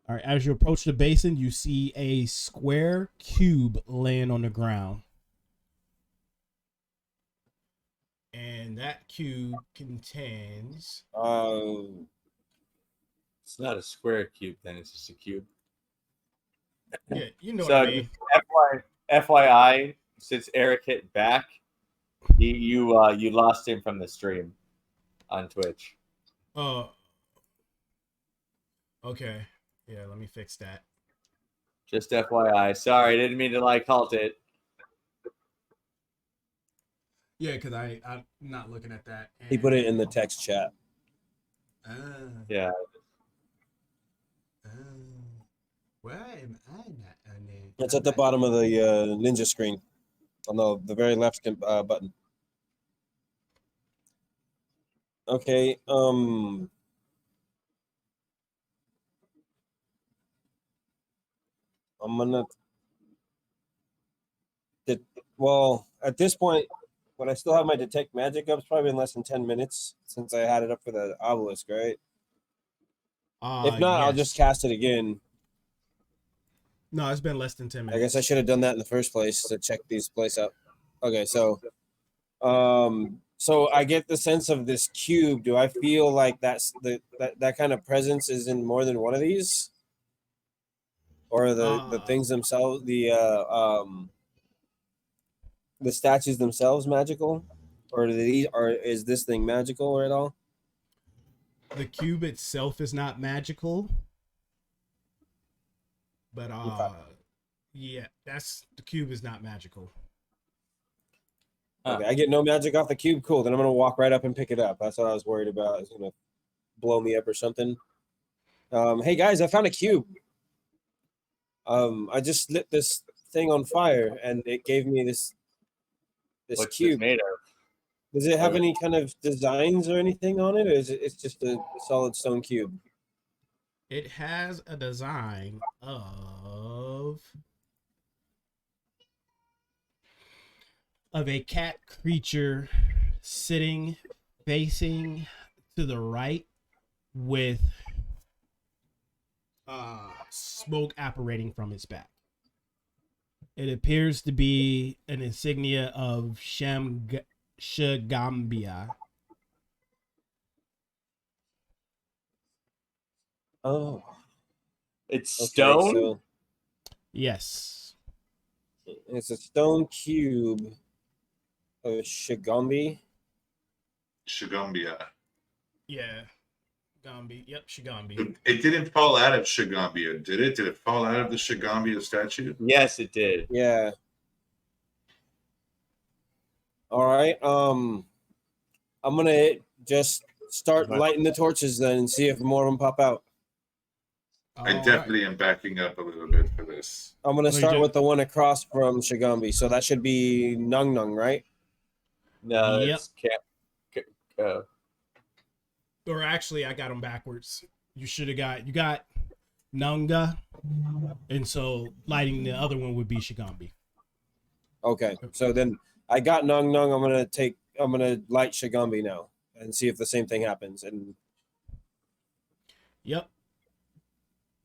All right, as you approach the basin, you see a square cube laying on the ground. And that cube contains It's not a square cube, then it's just a cube. yeah, you know So what I mean. FYI, since Eric hit back, you lost him from the stream on Twitch. Oh, okay. Yeah, let me fix that. Just FYI. Sorry, didn't mean to halt it. Yeah, because I'm not looking at that. He put it in the text chat. Yeah. Where am I not on there? It's at the bottom of the ninja screen, on the very left button. Okay. I'm gonna. Well, at this point, when I still have my detect magic up, it's probably been less than 10 minutes since I had it up for the obelisk, right? If not, I'll just cast it again. No, it's been less than 10 minutes. I guess I should have done that in the first place to check these place out. Okay, so I get the sense of this cube. Do I feel like that kind of presence is in more than one of these? Or the things themselves, the statues themselves magical? Or is this thing magical or at all? The cube itself is not magical. But yeah, the cube is not magical. Okay, I get no magic off the cube. Cool. Then I'm gonna walk right up and pick it up. That's what I was worried about. It's gonna blow me up or something. Hey guys, I found a cube. I just lit this thing on fire and it gave me this What's cube. it made of? Does it have any kind of designs or anything on it, or is it's just a solid stone cube? It has a design of a cat creature sitting facing to the right with smoke apparating from its back. It appears to be an insignia of Shagambia. Oh, It's okay. stone. So Yes. it's a stone cube of Shigambi. Shagambia. Yeah. Gambi. Yep, Shigambi. It didn't fall out of Shagambia, did it? Did it fall out of the Shagambia statue? Yes, it did. Yeah. All right. I'm gonna just start lighting the torches then and see if more of them pop out. I All definitely am backing up a little bit for this. I'm gonna Well, you start do- with the one across from Shigambi. So that should be Nung Nung, right? No, Yep. it's camp. Or actually, I got them backwards. You got Nunga, and so lighting the other one would be Shigambi. Okay. So then I got Nung Nung. I'm gonna light Shigambi now and see if the same thing happens. And Yep.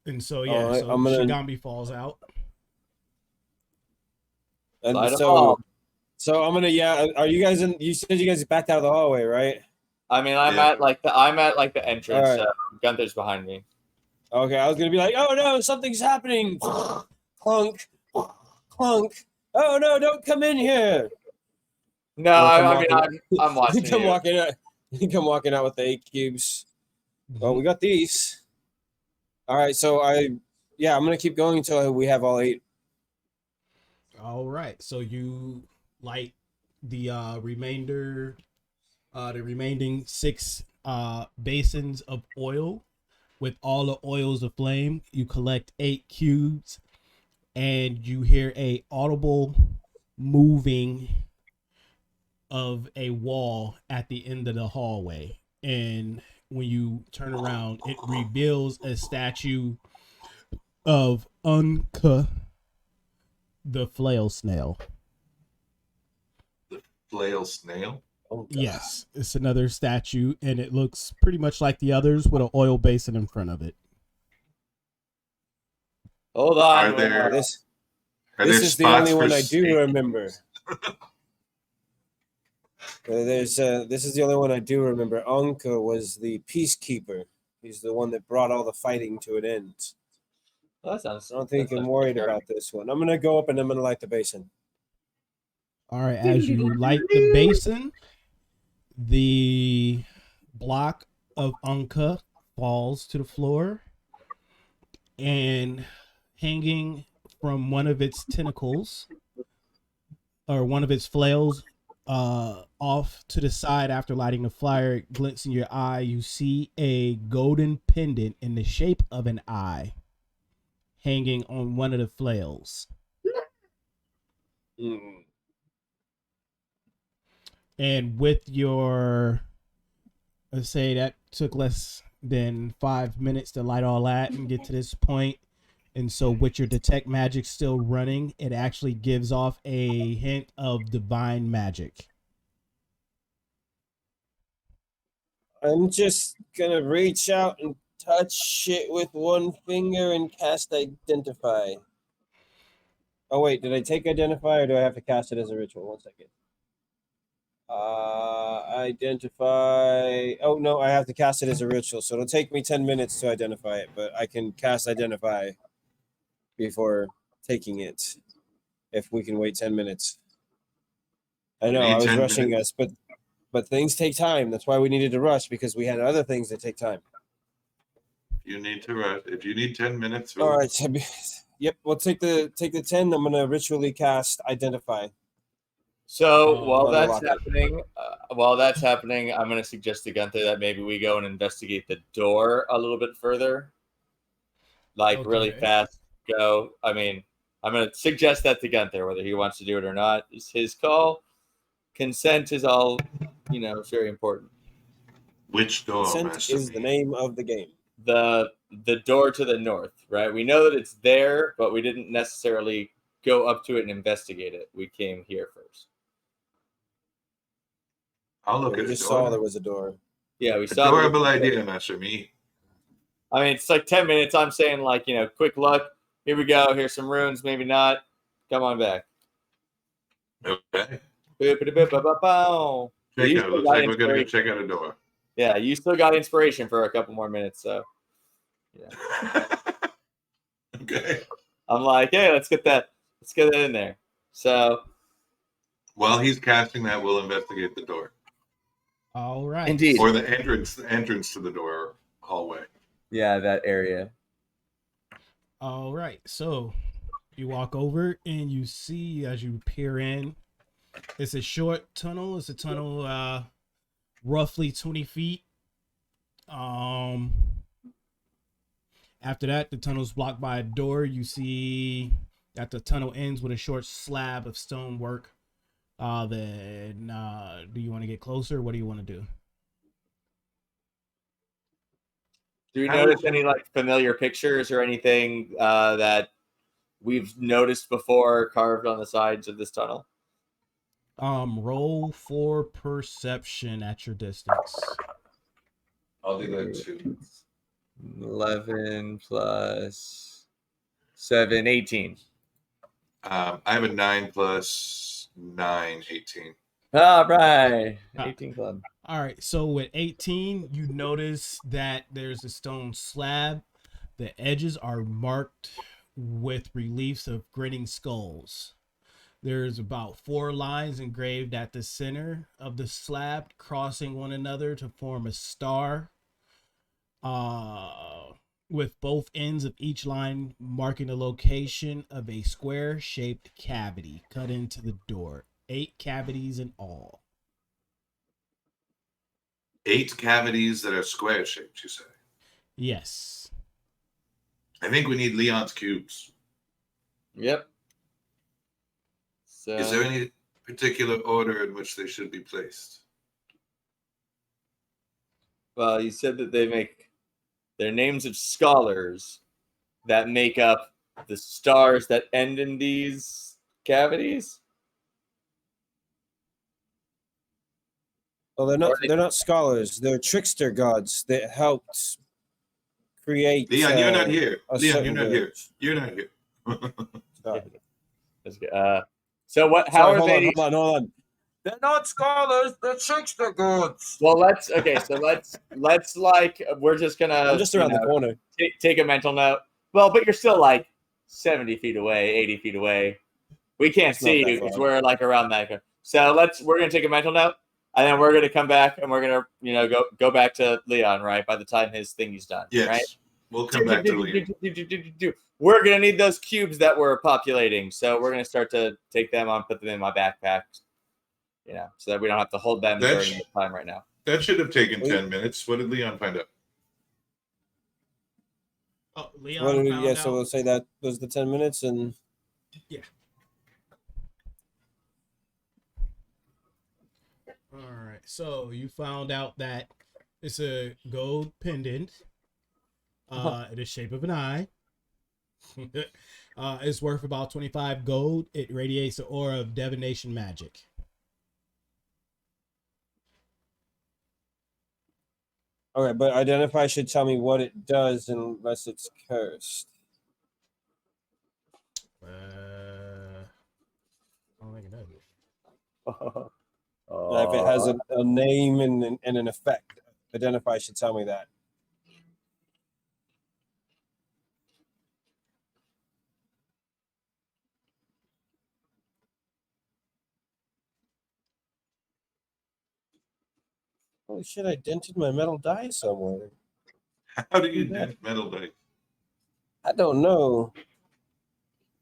And so yeah, All right, so I'm gonna- Shigambi falls out. Light 'em so up. I'm gonna Are you guys in? You said you guys backed out of the hallway, right? I mean, I'm Yeah. at the entrance. All right. Gunther's behind me. Okay, I was gonna be like, oh no, something's happening. Clunk, clunk. Oh no, don't come in here. No, I'm watching You come you. walking out. You come walking out with the 8 cubes. Well, we got these. All right, so I'm gonna keep going until we have all 8. All right, so you light the remaining 6 basins of oil with all the oils aflame. You collect 8 cubes, and you hear a audible moving of a wall at the end of the hallway. And when you turn around, it reveals a statue of Unka, the flail snail. Flail snail? Oh, God. Yes, it's another statue, and it looks pretty much like the others with an oil basin in front of it. Hold on. Are there- This Are this there is the spots only for one I do snake? remember. This is the only one I do remember. Anka was the peacekeeper. He's the one that brought all the fighting to an end. Well, that sounds. I don't think that I'm sounds worried fair. about this one. I'm gonna go up and I'm gonna light the basin. All right, as you light the basin, the block of Unka falls to the floor, and hanging from one of its tentacles or one of its flails off to the side after lighting the fire, it glints in your eye. You see a golden pendant in the shape of an eye hanging on one of the flails. And with your, let's say that took less than 5 minutes to light all that and get to this point. And so with your detect magic still running, it actually gives off a hint of divine magic. I'm just gonna reach out and touch it with one finger and cast Identify. Oh wait, did I take Identify or do I have to cast it as a ritual? 1 second. Identify. Oh no, I have to cast it as a ritual, so it'll take me 10 minutes to identify it, but I can cast Identify before taking it if we can wait 10 minutes. I know Need I was 10 rushing minutes? us, but things take time. That's why we needed to rush, because we had other things that take time. You need to rush. If you need 10 minutes, All right. Yep, we'll take the 10. I'm gonna ritually cast Identify. So while Unlock that's it. happening, I'm going to suggest to Gunther that maybe we go and investigate the door a little bit further, like really Okay. fast. Go. I mean, I'm going to suggest that to Gunther. Whether he wants to do it or not is his call. Consent is all, it's very important. which door, Consent Master is the Me? name of the game. The door to the north, right? We know that it's there, but we didn't necessarily go up to it and investigate it. We came here first. I'll look We at the just saw door. there was a door. Yeah, we saw. Adorable idea, Master Me. I mean, it's like 10 minutes. I'm saying, like, quick look. Here we go. Here's some runes. Maybe not. Come on back. Okay. Boop-a-da-boop-a-ba-bow. Check You out. still Looks got like we're gonna go inspiration. check out a door. Yeah, you still got inspiration for a couple more minutes. So Okay. I'm like, hey, let's get that in there. So While he's casting that, we'll investigate the door All right. indeed, or the entrance to the door hallway. yeah, that area. All right. So you walk over and you see as you peer in, it's a short tunnel. It's a tunnel roughly 20 feet. After that, the tunnel's blocked by a door. You see that the tunnel ends with a short slab of stonework. Then do you want to get closer? What do you want to do? Do we How notice would you- any like familiar pictures or anything that we've noticed before carved on the sides of this tunnel? Roll for perception at your distance. I'll do that too. 11 plus 7, 18. I have a 9 plus 9, 18. All right, 18 club. All right, so with 18, you notice that there's a stone slab. The edges are marked with reliefs of grinning skulls. There's about 4 lines engraved at the center of the slab, crossing one another to form a star. With both ends of each line marking the location of a square-shaped cavity cut into the door. 8 cavities in all. 8 cavities that are square shaped, you say? Yes. I think we need Leon's cubes. Yep. So Is there any particular order in which they should be placed? well, you said that they make their names of scholars that make up the stars that end in these cavities. Well, they're not scholars. They're trickster gods that helped create. Leon, you're not here. a Leon, certain you're not here. village. You're not here. Sorry. That's good. So what? How Sorry, are hold they? on, hold on. They're not scholars. They're trickster gods. Well, let's like we're just gonna I'm just around the corner. take a mental note. Well, but you're still like 70 feet away, 80 feet away. We can't It's not see that you because far. we're like around that. So we're gonna take a mental note, and then we're gonna come back and we're gonna go back to Leon, right? By the time his thingy's done, Yes. right? We'll come back to Leon. We're gonna need those cubes that we're populating, so we're gonna start to take them on, put them in my backpack, so that we don't have to hold them That's- during the time right now. That should have taken 10 minutes. What did Leon find out? Oh, Leon What did found out. so we'll say that was the 10 minutes, and All right. So you found out that it's a gold pendant, in the shape of an eye. It's worth about 25 gold. It radiates the aura of divination magic. okay, but identify should tell me what it does unless it's cursed. I don't think it does. If it has a name and an effect, identify should tell me that. Holy shit! I dented my metal die somewhere. How do you dent metal dice? I don't know.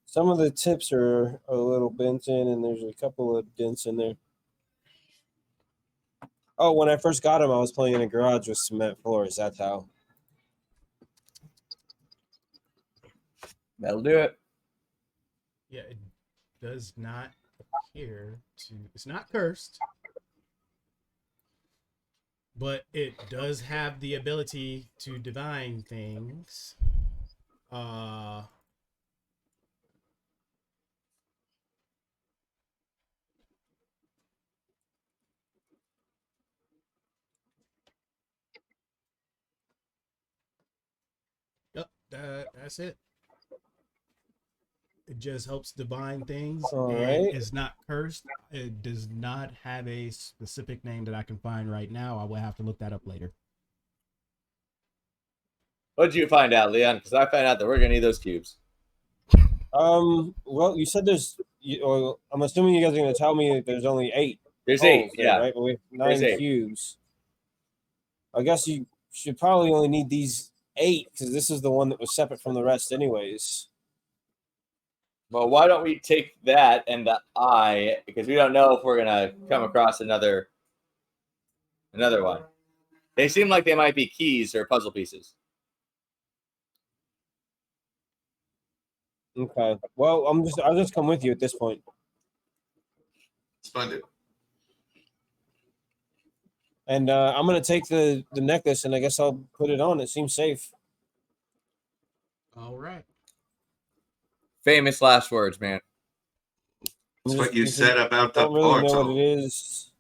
Some of the tips are a little bent in, and there's a couple of dents in there. Oh, when I first got them, I was playing in a garage with cement floors. That's how. That'll do it. Yeah, it does not appear to. It's not cursed, but it does have the ability to divine things. That's it. It just helps divine things, All and right. it's not cursed. It does not have a specific name that I can find right now. I will have to look that up later. What did you find out, Leon? Because I found out that we're gonna need those cubes. Well, you said or I'm assuming you guys are going to tell me that there's only 8 There's 8. holes there, Yeah. right? But we have There's 9 8. cubes. I guess you should probably only need these 8 because this is the one that was separate from the rest, anyways. Well, why don't we take that and the eye, because we don't know if we're gonna come across another one. They seem like they might be keys or puzzle pieces. Okay. Well, I'll just come with you at this point. Splendid. And I'm gonna take the necklace, and I guess I'll put it on. It seems safe. All right. Famous last words, man. That's what you said about the Don't really know what portal. it is.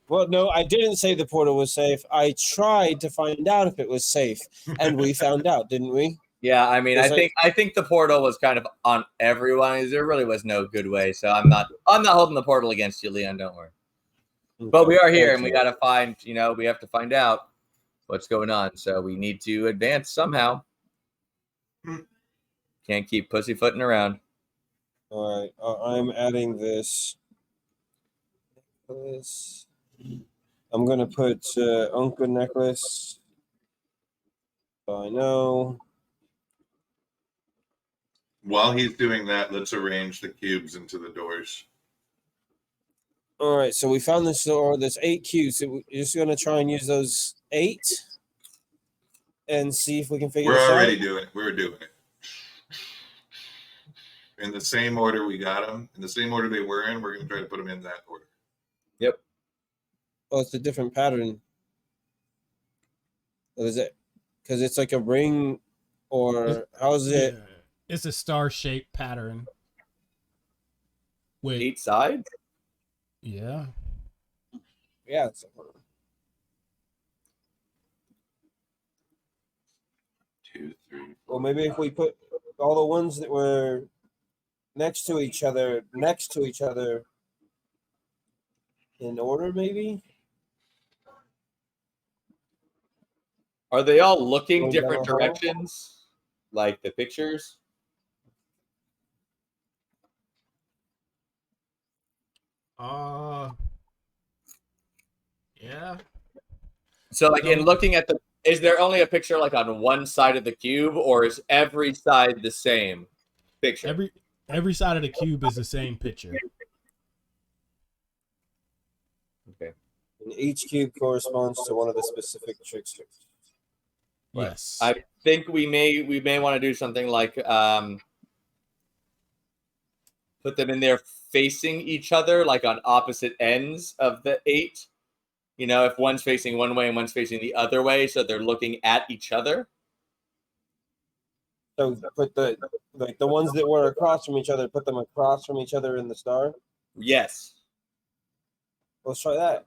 Well, no, I didn't say the portal was safe. I tried to find out if it was safe, and we found out, didn't we? Yeah, I mean, I think the portal was kind of on everyone. There really was no good way, so I'm not holding the portal against you, Leon. Don't worry. But we are here, and we got to find. We have to find out what's going on. So we need to advance somehow. Can't keep pussyfooting around. All right, I'm adding this. I'm gonna put Unca necklace. I know. While he's doing that, let's arrange the cubes into the doors. All right, so we found this door. There's 8 cubes. So we're just gonna try and use those 8 and see if we can figure this out. We're already doing it. We're doing it. In the same order we got them, in the same order they were in, we're going to try to put them in that order. Yep. Oh, it's a different pattern. What is it? Because it's like a ring, or how's it? Yeah, it's a star-shaped pattern. With 8 sides? Yeah. Yeah. Two, three. Well, maybe if we put all the ones that were next to each other in order, maybe. Are they all looking Going down different the hall? directions? Like the pictures? Yeah. So, like, in looking at is there only a picture like on one side of the cube, or is every side the same picture? Every side of the cube is the same picture. Okay. And each cube corresponds to one of the specific tricksters. Yes. I think we may want to do something like put them in there facing each other, like on opposite ends of the 8. If one's facing one way and one's facing the other way, so they're looking at each other. So put the ones that were across from each other, put them across from each other in the star. Yes. Let's try that.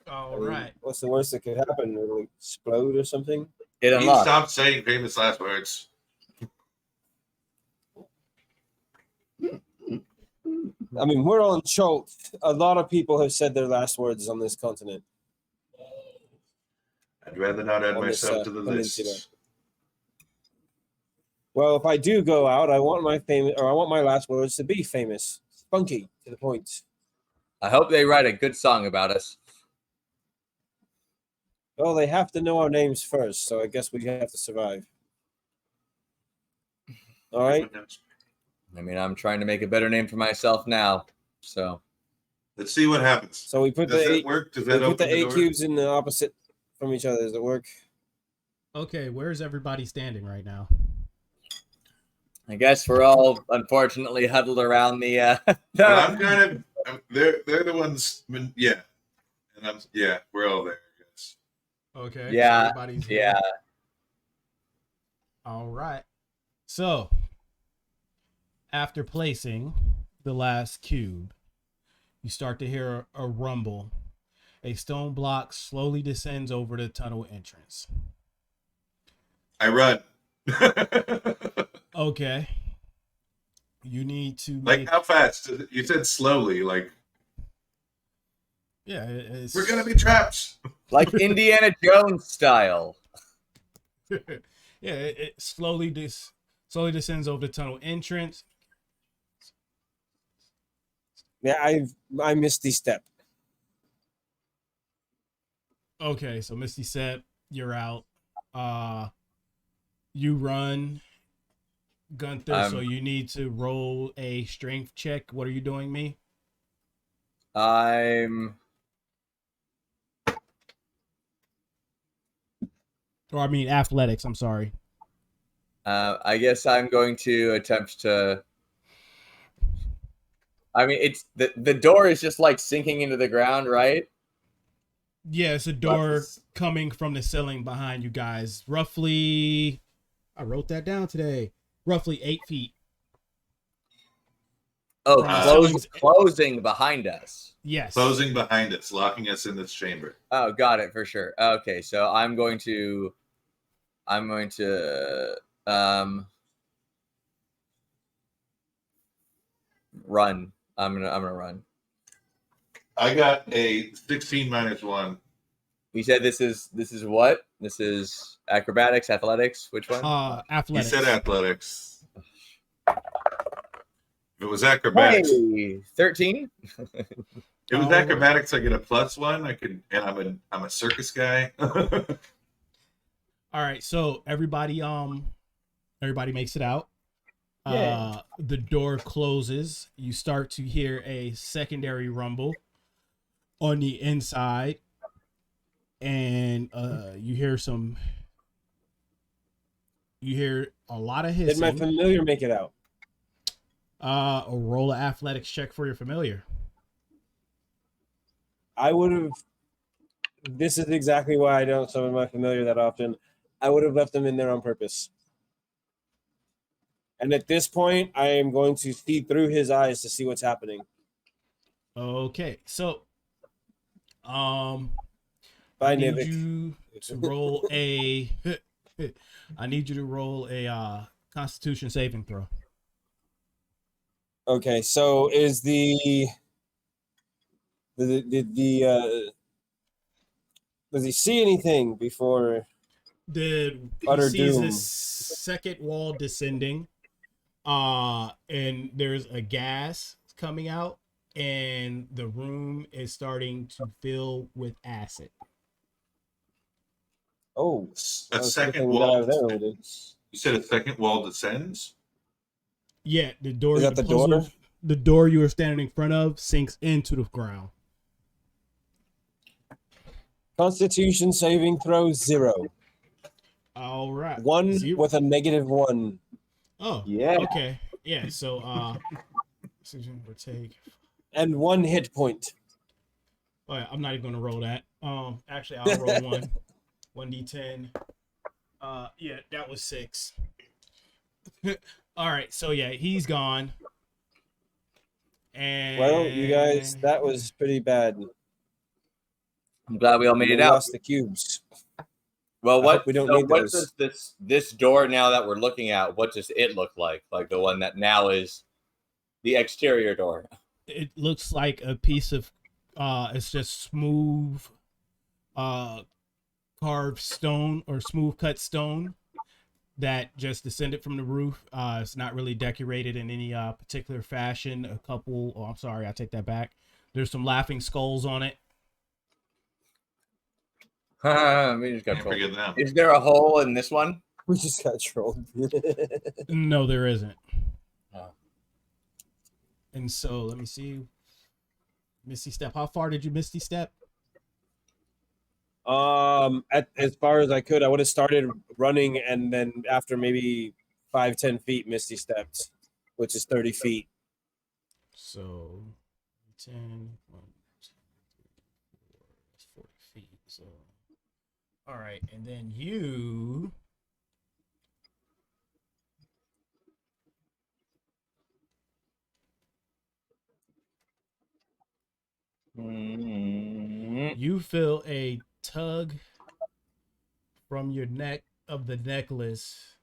All right. What's the worst that could happen? It'll explode or something. It You unlocks. stop saying famous last words. I mean, we're on choke. A lot of people have said their last words on this continent. I'd rather not add On this, myself to the peninsula. list. Well, if I do go out, I want my last words to be famous, spunky, to the point. I hope they write a good song about us. Well, they have to know our names first, so I guess we have to survive. All right. I mean, I'm trying to make a better name for myself now. So Let's see what happens. So we put Does the that 8. work? Does We that put open the 8 door? cubes in the opposite from each other. Does it work? Okay, where's everybody standing right now? I guess we're all unfortunately huddled around the. Well, I'm kind of. They're the ones. Yeah, and we're all there. I guess. Okay. Yeah, So everybody's here. yeah. All right. So, after placing the last cube, you start to hear a rumble. A stone block slowly descends over the tunnel entrance. I run. Okay. You need to Like make. how fast? You said slowly. Like Yeah, it's. we're gonna be trapped. Like Indiana Jones style. Yeah, it slowly descends over the tunnel entrance. Yeah, I misty step. Okay, so Misty Step, you're out. You run, Gunther. So you need to roll a strength check. What are you doing, me? I'm Or I mean athletics. I'm sorry. I guess I'm going to attempt to. I mean, it's the door is just like sinking into the ground, right? Yeah, it's a door coming from the ceiling behind you guys. Roughly, I wrote that down today. Roughly 8 feet. Oh, From the ceilings. closing behind us. Yes. Closing behind us, locking us in this chamber. Oh, got it for sure. Okay, so I'm going to run. I'm gonna run. I got a 16 minus 1. You said this is what? This is acrobatics, athletics. Which one? You Athletics. said athletics. If it was acrobatics, Hey, 13. it was acrobatics. I get a +1. I could, and I'm a circus guy. All right, so everybody makes it out. The door closes. You start to hear a secondary rumble on the inside, and you hear a lot of hissing. Did my familiar make it out? Roll an athletics check for your familiar. I would have. This is exactly why I don't summon my familiar that often. I would have left them in there on purpose. And at this point, I am going to see through his eyes to see what's happening. Okay, so Bye, I need Nivik. you to roll a. I need you to roll a Constitution saving throw. Okay, so is the does he see anything before He utter sees doom? this second wall descending, and there's a gas coming out, and the room is starting to fill with acid. Oh, A that's second the thing we got out of there wall. already. You said a second wall descends. Yeah, the door. Is that the door? The door you were standing in front of sinks into the ground. Constitution saving throw 0. All right. 1 0. with a -1. Oh, Yeah. okay. Yeah, so decision or take. And 1 hit point. Oh yeah, I'm not even gonna roll that. Actually I'll roll 1d10. Yeah, that was 6. All right, so yeah, he's gone. And Well, you guys, that was pretty bad. I'm glad we all made We it out. lost the cubes. Well, I what hope we don't so need what those. does this door now that we're looking at? What does it look like? Like the one that now is the exterior door. it looks like a piece of it's just smooth carved stone or smooth cut stone that just descended from the roof. It's not really decorated in any particular fashion. I'm sorry, I take that back. There's some laughing skulls on it. We just got Can't forget them. Is there a hole in this one? We just got trolled. No, there isn't. Oh. And so let me see. Misty Step. How far did you Misty Step? As far as I could, I would have started running, and then after maybe 5-10 feet, misty stepped, which is 30 feet. So 10, 1, 2, 3, 4, that's 40 feet. So all right, and then you Mm-hmm. you feel a tug from your neck of the necklace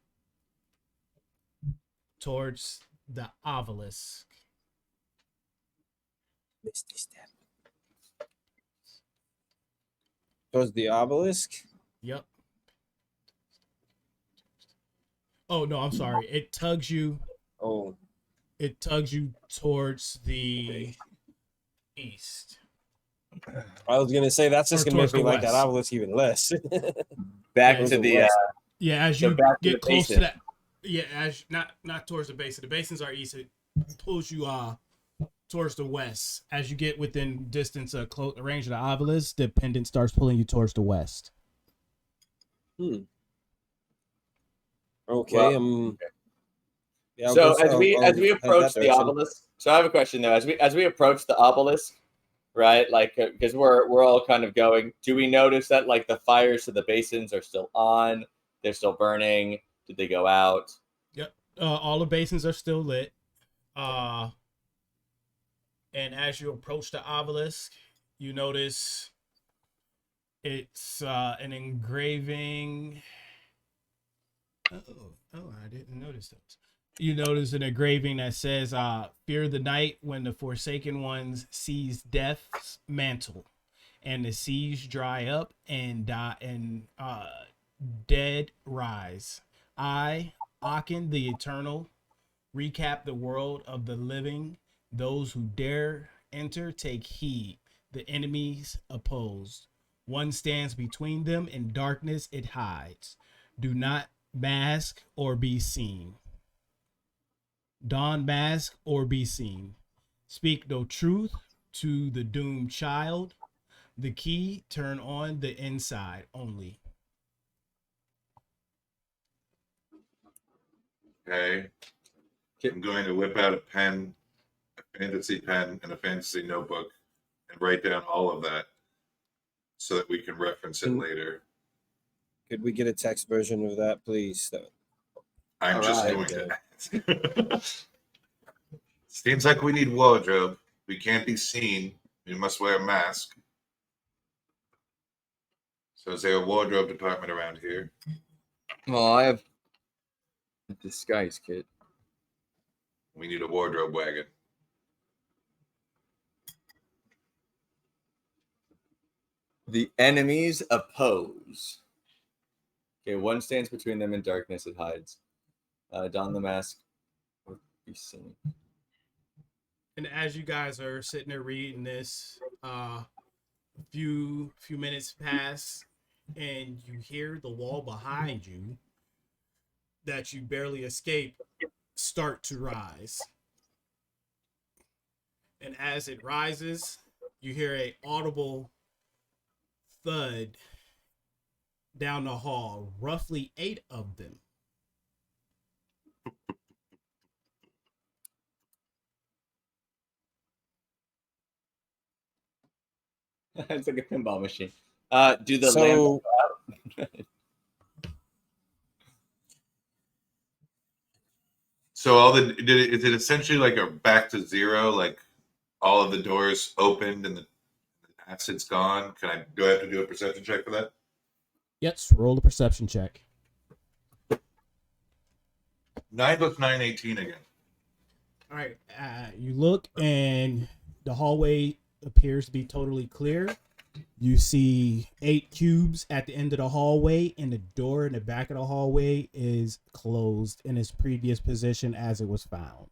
towards the obelisk. Misty step. Towards the obelisk? Yep. Oh no, I'm sorry. It tugs you. Oh, It tugs you towards the east. I was gonna say that's just Or gonna make towards me the like that west. obelisk even less. Back Yeah, to the the west. Yeah, as So you back to get the close to basin. that. Yeah, as not towards the basin. The basins are east. It pulls you towards the west. As you get within distance of range of the obelisk, the pendant starts pulling you towards the west. Okay, Well, yeah, I'll so go, as we I'll head approach that the direction. obelisk, so I have a question though. As we approach the obelisk, right? Like because we're all kind of going. Do we notice that like the fires to the basins are still on? They're still burning. Did they go out? Yep. All the basins are still lit. And as you approach the obelisk, you notice it's an engraving. I didn't notice those. You notice an engraving that says, "Fear the night when the Forsaken Ones seize death's mantle, and the seas dry up and die, and dead rise. I, Akin the Eternal, recap the world of the living. Those who dare enter take heed. The enemies opposed. One stands between them, in darkness it hides. Do not mask or be seen. Don mask or be seen. Speak no truth to the doomed child. The key turn on the inside only." Okay. I'm going to whip out a pen, a fantasy pen, and a fantasy notebook and write down all of that so that we can reference it later. Could we get a text version of that, please? I'm All just right. going to. Seems like we need wardrobe. We can't be seen. We must wear a mask. So is there a wardrobe department around here? Well, I have a disguise kit. We need a wardrobe wagon. The enemies oppose. Okay, one stands between them in darkness, it hides. Don the mask or be seen. And as you guys are sitting there reading this, a few minutes pass, and you hear the wall behind you that you barely escape start to rise. And as it rises, you hear a audible thud down the hall, roughly 8 of them. It's like a pinball machine. Do the lamps So, go out? So is it essentially like a back to zero? Like all of the doors opened and the acid's gone? Do I have to do a perception check for that? Yes, roll a perception check. 9 plus 9, 18 again. All right, you look, and the hallway appears to be totally clear. You see 8 cubes at the end of the hallway, and the door in the back of the hallway is closed in its previous position as it was found.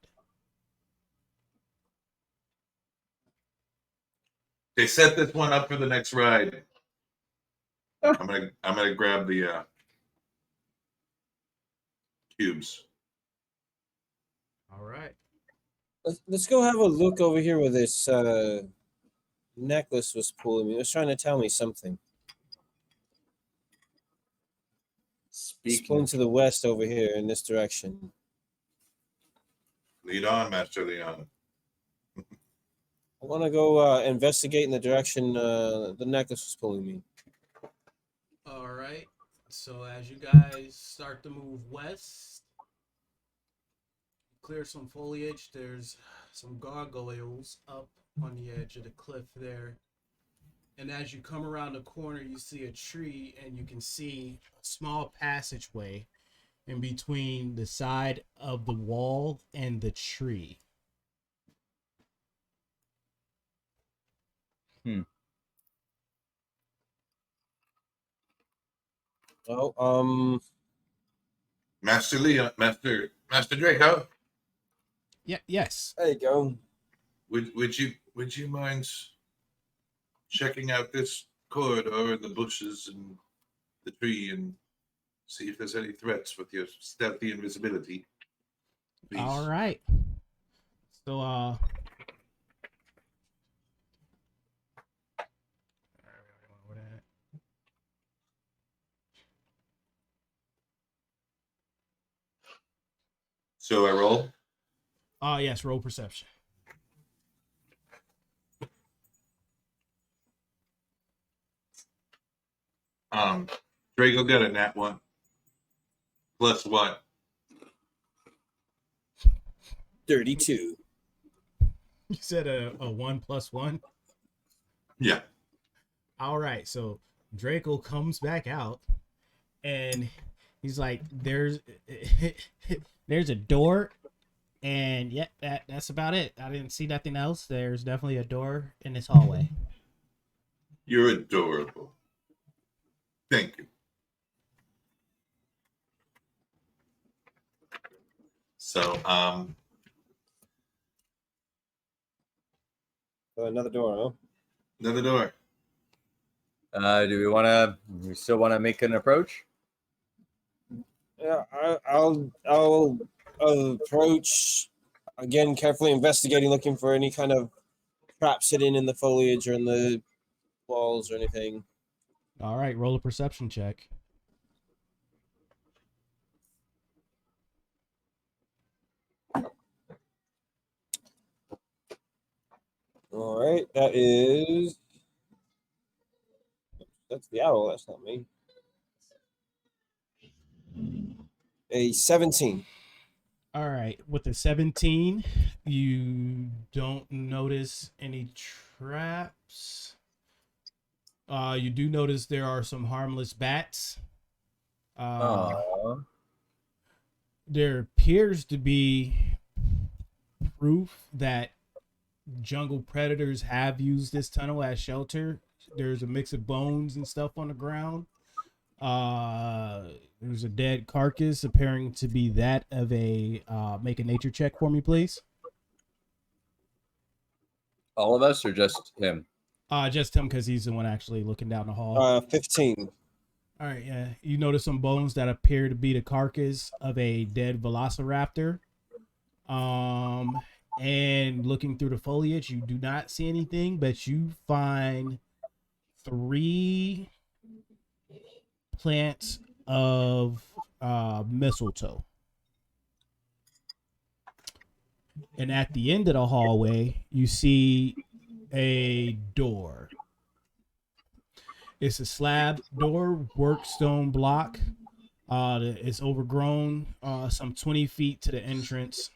They set this one up for the next ride. I'm gonna grab the cubes. All right. let's go have a look over here where this necklace was pulling me. It was trying to tell me something. It's pulling to the west over here in this direction. Lead on, Master Leon. I want to go investigate in the direction the necklace was pulling me. All right. So as you guys start to move west, clear some foliage. There's some gargoyles up on the edge of the cliff there. And as you come around the corner, you see a tree, and you can see a small passageway in between the side of the wall and the tree. Oh, Master Leon, Master Draco, Yeah, yes. there you go. would you mind checking out this corridor, the bushes and the tree, and see if there's any threats with your stealthy invisibility? Please. All right. So, So I roll. yes, roll perception. Draco got a nat 1. Plus 1. 32. You said a 1 plus 1. Yeah. All right. So Draco comes back out, and he's like, "There's a door, and yeah, that's about it. I didn't see nothing else. There's definitely a door in this hallway." You're adorable. Thank you. So, Oh, another door, huh? another door. Do we still want to make an approach? Yeah, I'll approach again, carefully investigating, looking for any kind of traps hidden in the foliage or in the walls or anything. All right. Roll a perception check. All right, that's the owl. That's not me. A 17. All right. With the 17, you don't notice any traps. You do notice there are some harmless bats. There appears to be proof that jungle predators have used this tunnel as shelter. There's a mix of bones and stuff on the ground. There's a dead carcass appearing to be that of a make a nature check for me, please. All of us or just him? Just him, because he's the one actually looking down the hall. 15. All right, yeah. You notice some bones that appear to be the carcass of a dead velociraptor. And looking through the foliage, you do not see anything, but you find 3 plants of mistletoe. And at the end of the hallway, you see a door. It's a slab door, work stone block. It's overgrown, some 20 feet to the entrance.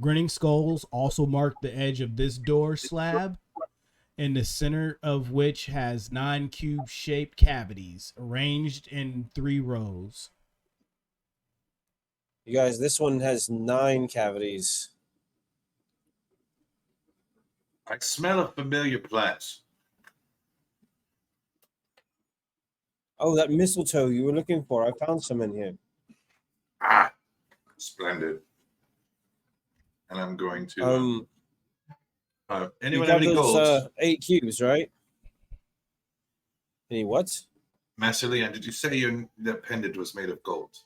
Grinning skulls also mark the edge of this door slab, in the center of which has 9 cube-shaped cavities arranged in 3 rows. You guys, this one has 9 cavities. I smell a familiar plant. Oh, that mistletoe you were looking for. I found some in here. Ah, splendid. And I'm going to. Anyone you have got any those, gold? 8 cubes, right? Any what? Master Leon, did you say the pendant was made of gold?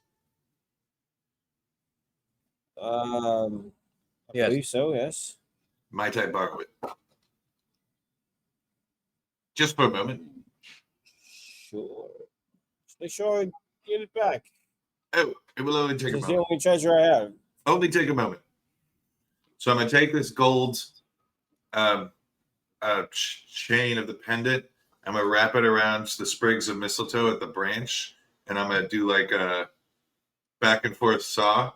I Yes. believe so, yes. Might I borrow it? Just for a moment. Sure. Just make sure I get it back. Oh, it will only take a This is the moment. only treasure I have. Only take a moment. So I'm going to take this gold chain of the pendant. I'm going to wrap it around the sprigs of mistletoe at the branch. And I'm going to do like a back and forth saw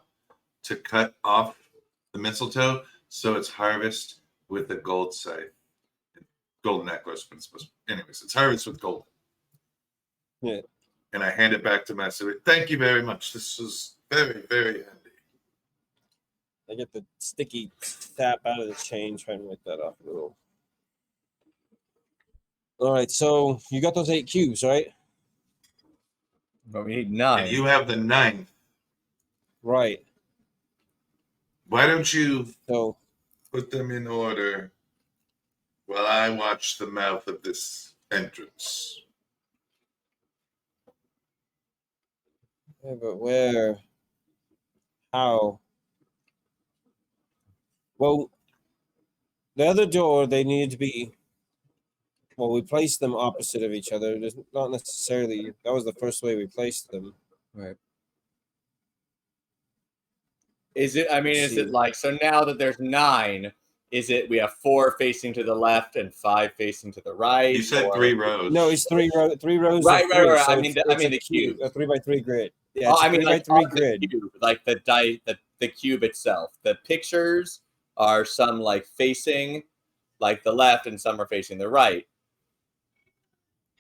to cut off the mistletoe so it's harvest with the gold scythe. gold necklace, but anyways, it's harvest with gold. Yeah. And I hand it back to Master. Thank you very much. This was very, very handy. I get the sticky tap out of the chain, trying to make that off a little. All right, so you got those 8 cubes, right? But we need 9. And you have the 9th. Right. Why don't you So put them in order while I watch the mouth of this entrance? yeah, but where? How? Well, the other door, they needed to be. Well, we placed them opposite of each other. Just not necessarily. That was the first way we placed them. Right. Is it? I mean, Let's is it see. like so? Now that there's 9, is it we have 4 facing to the left and 5 facing to the right? You said or- 3 rows. No, it's 3 rows. 3 rows. Right, of right, 3, right. so I mean, it's the a cube. A 3x3 grid. Yeah, Oh, it's a I mean, 3 like by 3 on the grid. cube, like the cube itself. The pictures are some like facing like the left, and some are facing the right.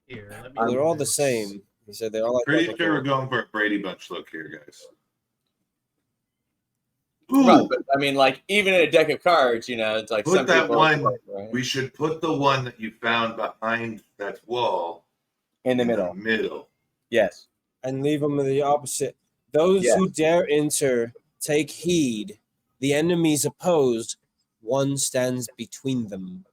Here, let me They're do all the this. same. He said they're all Pretty identical. sure we're going for a Brady Bunch look here, guys. Ooh, Right, but I mean, like even in a deck of cards, it's like Put some that people one- right? we should put the one that you found behind that wall in the middle. Yes. And leave them in the opposite. Those Yeah. who dare enter, take heed. The enemies oppose. One stands between them.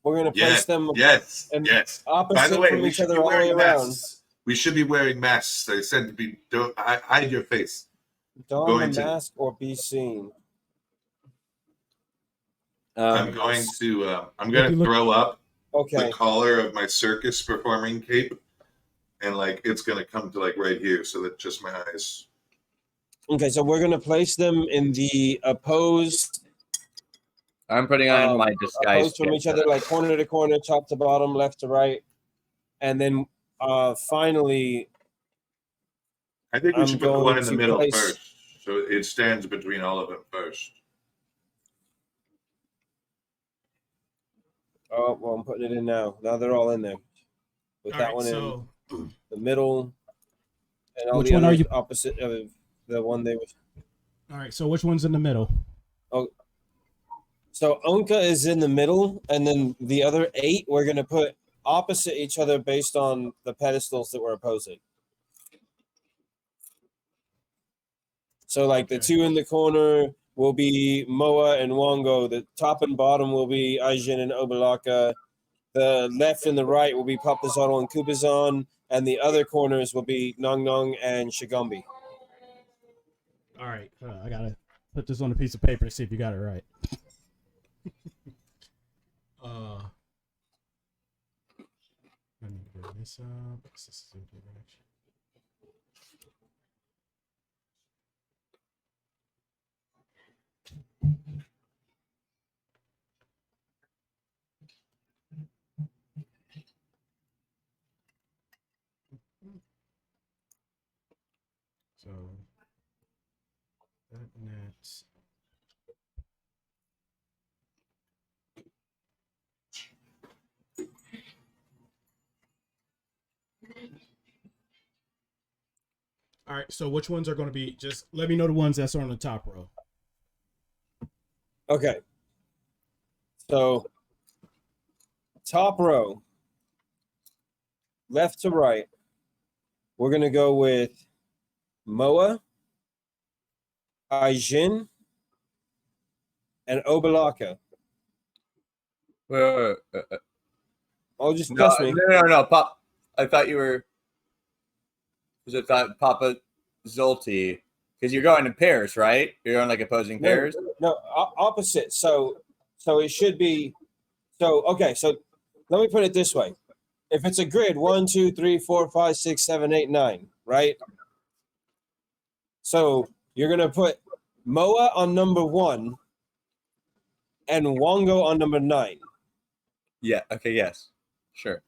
We're going to place Yes, them yes, and yes. By opposite the way, from we each should be other all the way wearing around. masks. We should be wearing masks. They said to be don't hide your face. Don Going the to- mask or be seen. I'm going to Looky, look. throw up Okay. the collar of my circus performing cape, and like it's gonna come to like right here, so that just my eyes. Okay, so we're going to place them in the opposed, I'm putting on my disguise. opposed from each other, like corner to corner, top to bottom, left to right. And then finally, I think we I'm should put the going one in the to middle place- first, so it stands between all of them first. oh, well, I'm putting it in now. Now they're all in there. With All that right, one so in the middle. And all Which the one are others you- opposite of the one they were. all right, so which one's in the middle? So Onka is in the middle, and then the other 8 we're gonna put opposite each other based on the pedestals that we're opposing. So like the Okay. 2 in the corner will be Moa and Wongo. The top and bottom will be Aijin and Obalaka. The left and the right will be Papazotl and Kubazon, and the other corners will be Nong Nong and Shigombi. All right, I gotta put this on a piece of paper to see if you got it right. Let me bring this up. This is the direction. So that net. All right, so which ones are going to be? Just let me know the ones that's on the top row. Okay. So top row, left to right, we're gonna go with Moa, Aijin, and Obalaka. Oh, just No, trust me. no, Pop. I thought you were. Was it Papa Zolti? Because you're going in pairs, right? You're going like opposing pairs. No, opposite. So it should be. So okay. So let me put it this way: if it's a grid, 1, 2, 3, 4, 5, 6, 7, 8, 9, right? So you're gonna put Moa on number 1 and Wongo on number 9, Yeah. Okay. Yes. Sure.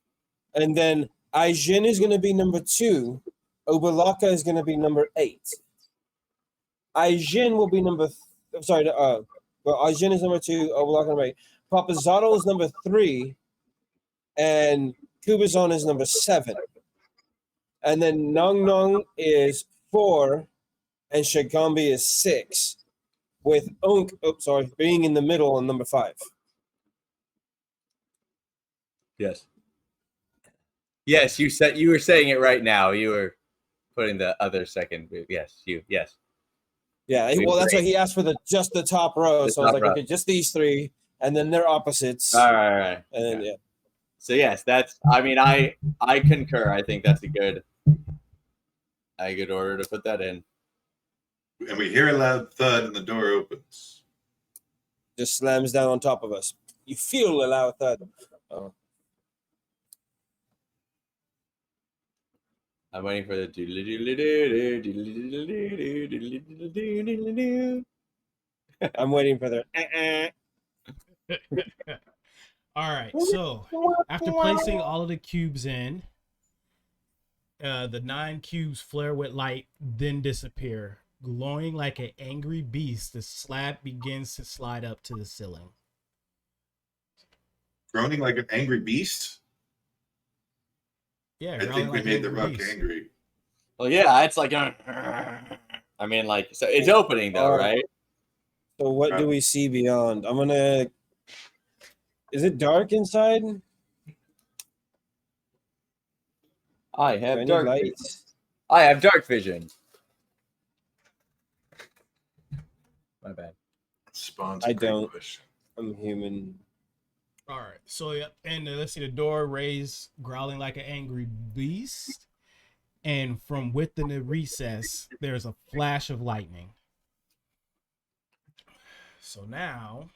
and then Aijin is gonna be number 2. Obalaka is gonna be number 8. Aijin will be Well, Ajin is number 2. Oblock number 8. Papazotto is number 3. And Kubazon is number 7. And then Nong Nong is 4. And Shagambi is 6. With Unk, being in the middle on number 5. Yes. Yes, you were saying it right now. You were putting the other second. Yes, you. Yes. Yeah, well, that's why he asked for just the top row. So I was like, okay, just these 3, and then they're opposites. All right. And then, yeah. So yes, that's. I mean, I concur. I think that's a good order to put that in. And we hear a loud thud, and the door opens. Just slams down on top of us. You feel a loud thud. Oh. I'm waiting for the. I'm waiting for the. All right, so after placing all of the cubes in, the 9 cubes flare with light, then disappear. Glowing like an angry beast, the slab begins to slide up to the ceiling. Groaning like an angry beast? Yeah, I think we made the rock angry. Well, yeah, it's like. I mean, like, so it's opening though, right? So what do we see beyond? I'm gonna. Is it dark inside? I have Any dark lights? vision. I have dark vision. My bad. Spawns. I don't. I'm human. All right, so yeah, and let's see the door raised, growling like an angry beast, and from within the recess, there's a flash of lightning. So now,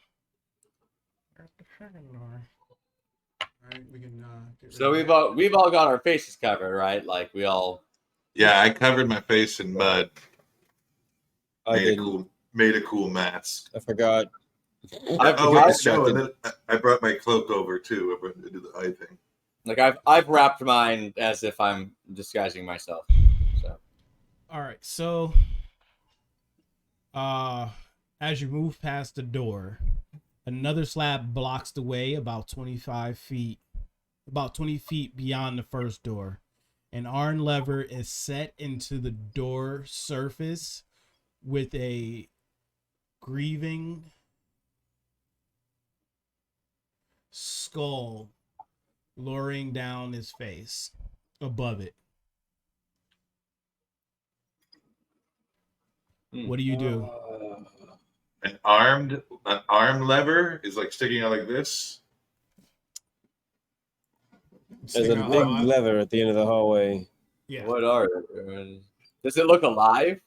we can. So we've all got our faces covered, right? Like we all. Yeah, I covered my face in mud. I didn't. Made a cool mask. I forgot. I brought my cloak over too. I brought to do the eye thing. Like I've wrapped mine as if I'm disguising myself. So. All right, so as you move past the door, another slab blocks the way about 20 feet beyond the first door. An iron lever is set into the door surface with a grieving skull luring down his face above it. What do you do? An arm lever is like sticking out like this. There's a big lever at the end of the hallway. Yeah. What are? Does it look alive?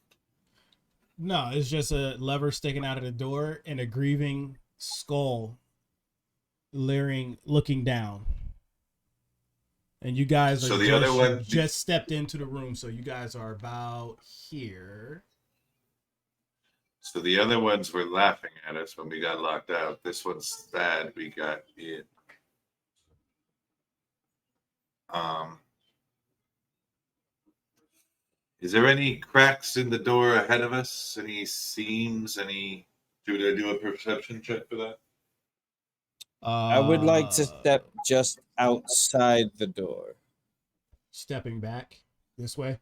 No, it's just a lever sticking out of the door and a grieving skull looking down. And you guys are just stepped into the room, so you guys are about here. So the other ones were laughing at us when we got locked out. This one's sad we got in. Is there any cracks in the door ahead of us? Any seams? Should I do a perception check for that? I would like to step just outside the door. Stepping back this way.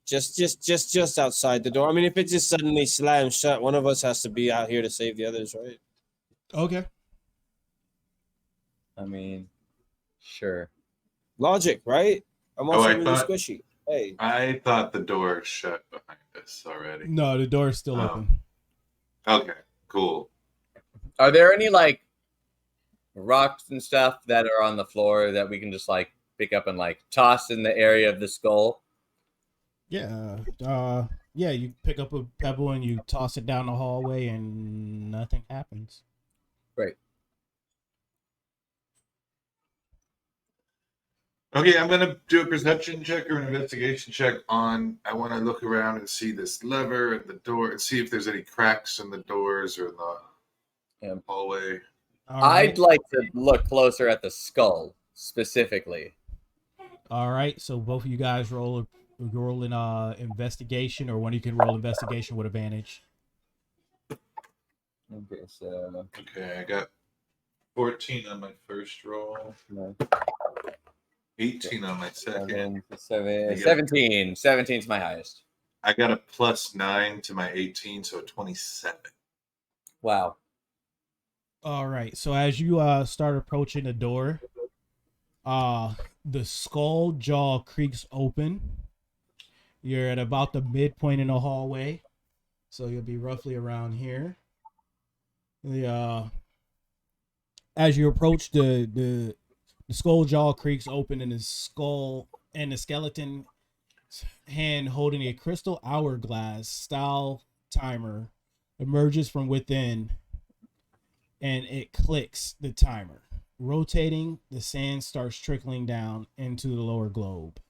Just outside the door. I mean, if it just suddenly slams shut, one of us has to be out here to save the others, right? Okay. I mean, sure. Logic, right? I'm also really squishy. Hey. I thought the door shut behind us already. No, the door is still open. Okay, cool. Are there any like rocks and stuff that are on the floor that we can just like pick up and like toss in the area of the skull? Yeah. Yeah, you pick up a pebble and you toss it down the hallway and nothing happens. Great. Okay, I'm going to do a perception check or an investigation check on. I want to look around and see this lever and the door and see if there's any cracks in the doors or in the hallway. I'd like to look closer at the skull specifically. All right, so both of you guys roll an investigation, or one of you can roll investigation with advantage. Okay, so Okay, I got 14 on my first roll, 18 on my second. 17. 17's my highest. I got a +9 to my 18, so 27. Wow. All right. So as you start approaching the door, the skull jaw creaks open. You're at about the midpoint in the hallway, so you'll be roughly around here. As you approach the skull jaw creaks open, and the skull and the skeleton hand holding a crystal hourglass style timer emerges from within, and it clicks the timer. Rotating, the sand starts trickling down into the lower globe.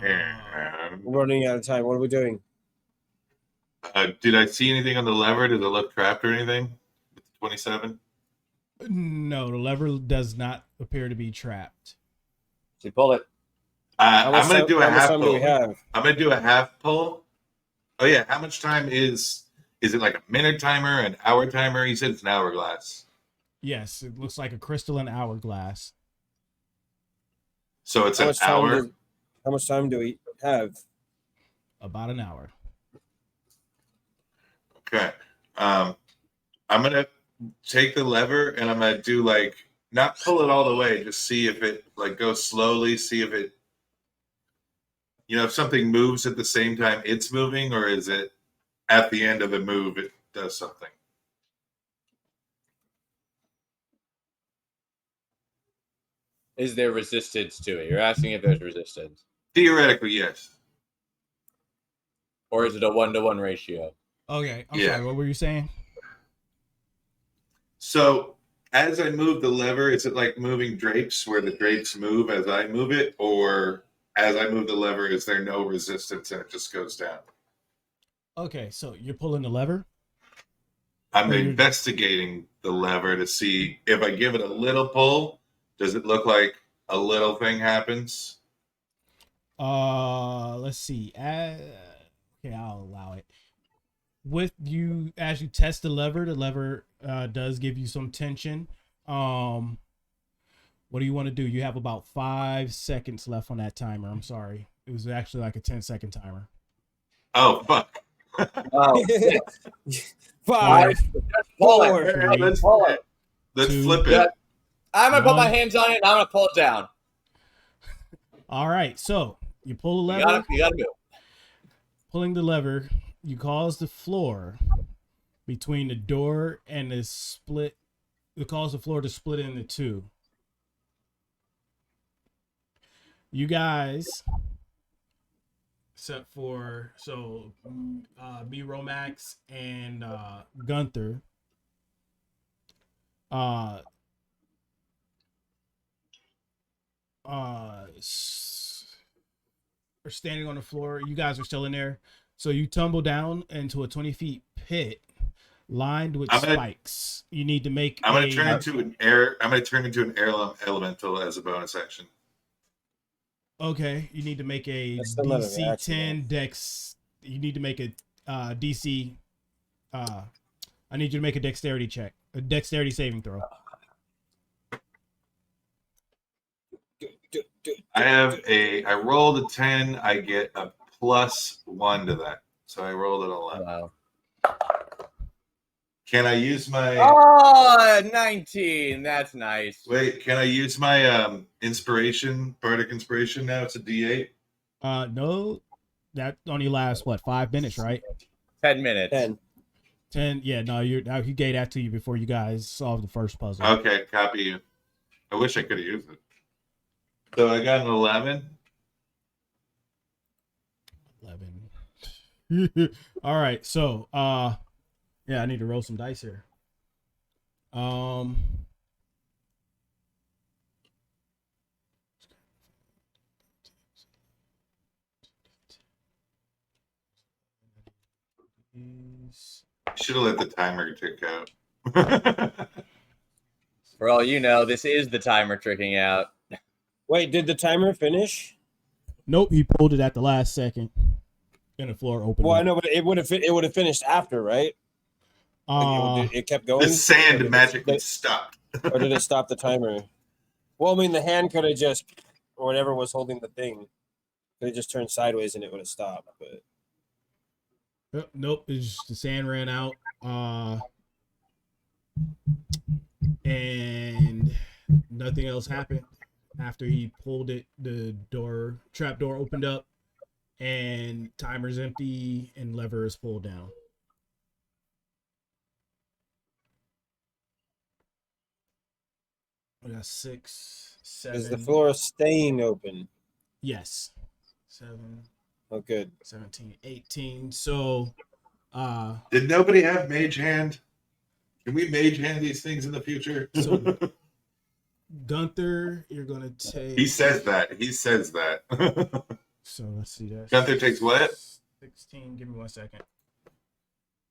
And, We're running out of time. What are we doing? did I see anything on the lever? Did it look trapped or anything? 27? No, the lever does not appear to be trapped. So you pull it. I'm going to do a How much half time do pull. we have? I'm going to do a half pull. Oh, yeah. How much time is it like a minute timer, an hour timer? He said it's an hourglass. Yes, it looks like a crystalline hourglass. So it's How an much time hour. How much time do we have? About an hour. Okay. I'm going to take the lever and I'm going to do like, not pull it all the way, just see if it like goes slowly, see if it, if something moves at the same time it's moving, or is it at the end of the move, it does something. Is there resistance to it? You're asking if there's resistance. Theoretically, yes. Or is it a 1-to-1 ratio? Okay, I'm Yeah. sorry, what were you saying? So as I move the lever, is it like moving drapes where the drapes move as I move it, or as I move the lever, is there no resistance and it just goes down? Okay, so you're pulling the lever? I'm Or you're- investigating the lever to see if I give it a little pull, does it look like a little thing happens? Let's see. Okay, I'll allow it. With you, as you test the lever does give you some tension. What do you want to do? You have about 5 seconds left on that timer. I'm sorry. It was actually like a 10-second timer. Oh, fuck. Oh, 5, pull it. 4, Three, Let's Pull it. two, flip Yeah. it. I'm going to put my One. hands on it and I'm going to pull it down. All right, so you pull the You lever. got to move. Pulling the lever, you cause the floor between the door and the split. You cause the floor to split into two. You guys, except for B Romax and Gunther, are standing on the floor. You guys are still in there, so you tumble down into a 20 feet pit lined with spikes. You need to make. I'm going to turn into an air. I'm going to turn into an air elemental as a bonus action. Okay, you need to make a That's still not an DC action, 10 dex. You need to make a DC. I need you to make a dexterity check, a dexterity saving throw. I rolled a 10. I get a +1 to that. So I rolled an 11. Wow. Can I use my... Oh, 19. That's nice. Wait, can I use my inspiration, bardic inspiration now? It's a D8. No, that only lasts what, 5 minutes, right? 10 minutes. 10. Yeah, no, he gave that to you before you guys solved the first puzzle. Okay, copy you. I wish I could have used it. So I got an 11. 11. All right, so yeah, I need to roll some dice here. Should have let the timer tick out. For all you know, this is the timer tricking out. Wait, did the timer finish? Nope, he pulled it at the last second. and the floor opened. Well, up. I know, but it would have finished after, right? It kept going. The sand Or magically stopped. or did it stop the timer? Well, I mean, the hand could have just, or whatever was holding the thing, could have just turned sideways and it would have stopped. But Nope, it's just the sand ran out. And nothing else happened after he pulled it. The trap door opened up, and timer's empty, and lever is pulled down. We got 6, 7. is the floor staying open? Yes. 7. Oh, good. 17, 18. So, Did nobody have mage hand? Can we mage hand these things in the future? So, Gunther, you're gonna take. He says that. So let's see that. Gunther takes what? 16. Give me 1 second.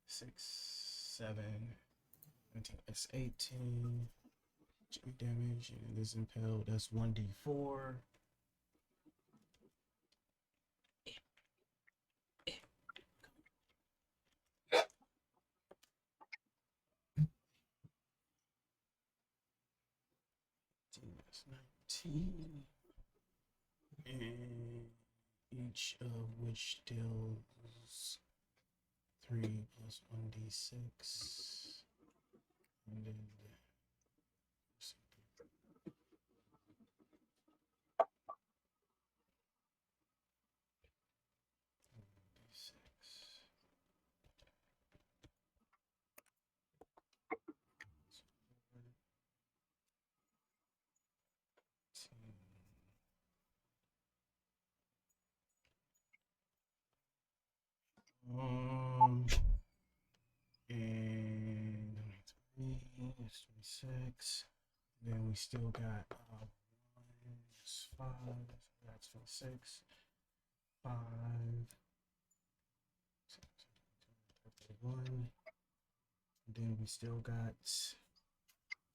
6, 7, 17. That's 18. Damage. And this impaled. That's 1d4. That's 19. And each of which deals 3 plus 1d6. And then and 23 is 26. Then we still got 1 is 5. That's 26. 5. 31. Then we still got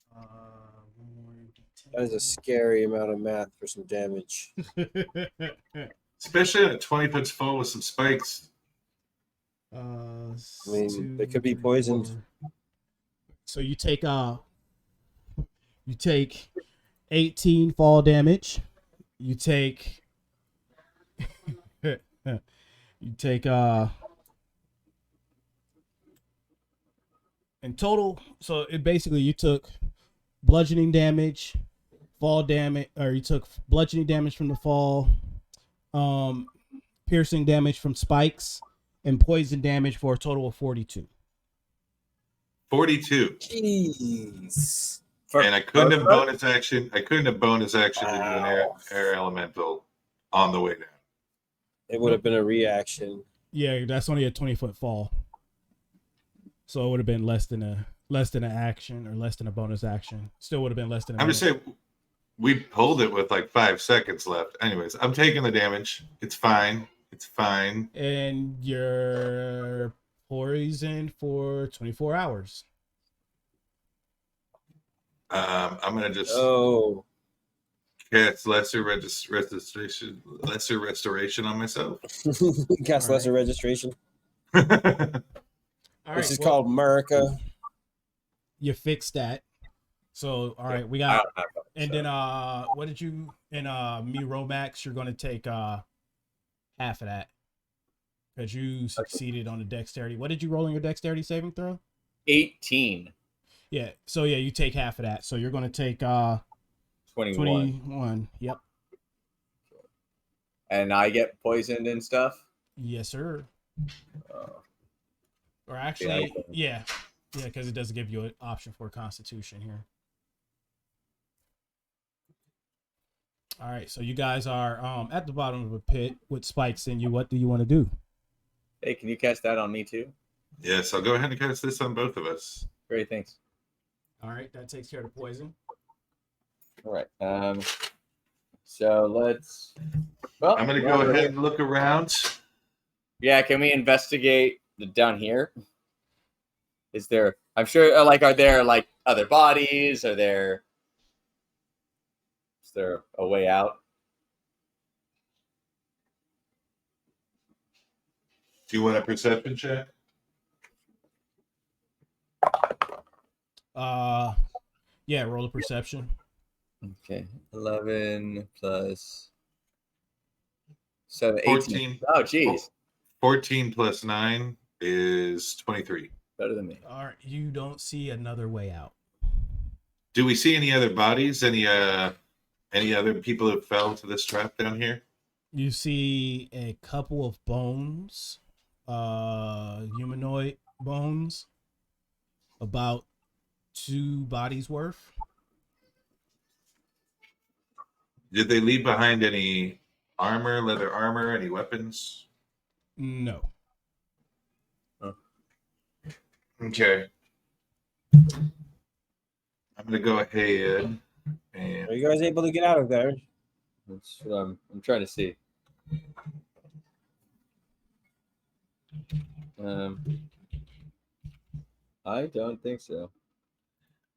1 more d10. That is a scary amount of math for some damage. Especially on a 20-foot fall with some spikes. I mean, they could be poisoned. 4. So you take 18 fall damage. You take in total, so it basically you took bludgeoning damage, fall damage, or you took bludgeoning damage from the fall, piercing damage from spikes, and poison damage for a total of 42. 42. Jeez. And I couldn't have bonus action. I couldn't have bonus action to do an air elemental on the way down. It would have been a reaction. Yeah, that's only a 20-foot fall. So it would have been less than an action or less than a bonus action. Still would have been less than. I'm just saying, we pulled it with like 5 seconds left. Anyways, I'm taking the damage. It's fine. It's fine. And you're poisoned for 24 hours. I'm gonna just cast lesser restoration on myself. Cast lesser registration. All This is called America. You fixed that. So all right, we got. And then what did you in me Romax? You're gonna take half of that because you succeeded on the dexterity. What did you roll in your dexterity saving throw? 18. Yeah. So yeah, you take half of that. So you're gonna take 21. Yep. And I get poisoned and stuff? Yes, sir. Or actually, yeah, because it doesn't give you an option for Constitution here. All right, so you guys are at the bottom of a pit with spikes in you. What do you want to do? Hey, can you cast that on me too? Yes, I'll go ahead and cast this on both of us. Great, thanks. All right, that takes care of the poison. All right. So let's. Well, I'm gonna go ahead and look around. Yeah, can we investigate down here? Is there? I'm sure. Are there other bodies? Is there a way out? Do you want a perception check? Yeah, roll a perception. Okay, 11 plus 7, 18. 14. Oh, geez, 14 plus 9 is 23. better than me. All right, you don't see another way out. Do we see any other bodies? Any other people who fell to this trap down here? You see a couple of bones, humanoid bones, about 2 bodies worth. Did they leave behind any armor, leather armor, any weapons? No. Okay. I'm gonna go ahead and Are you guys able to get out of there? That's what I'm trying to see. I don't think so.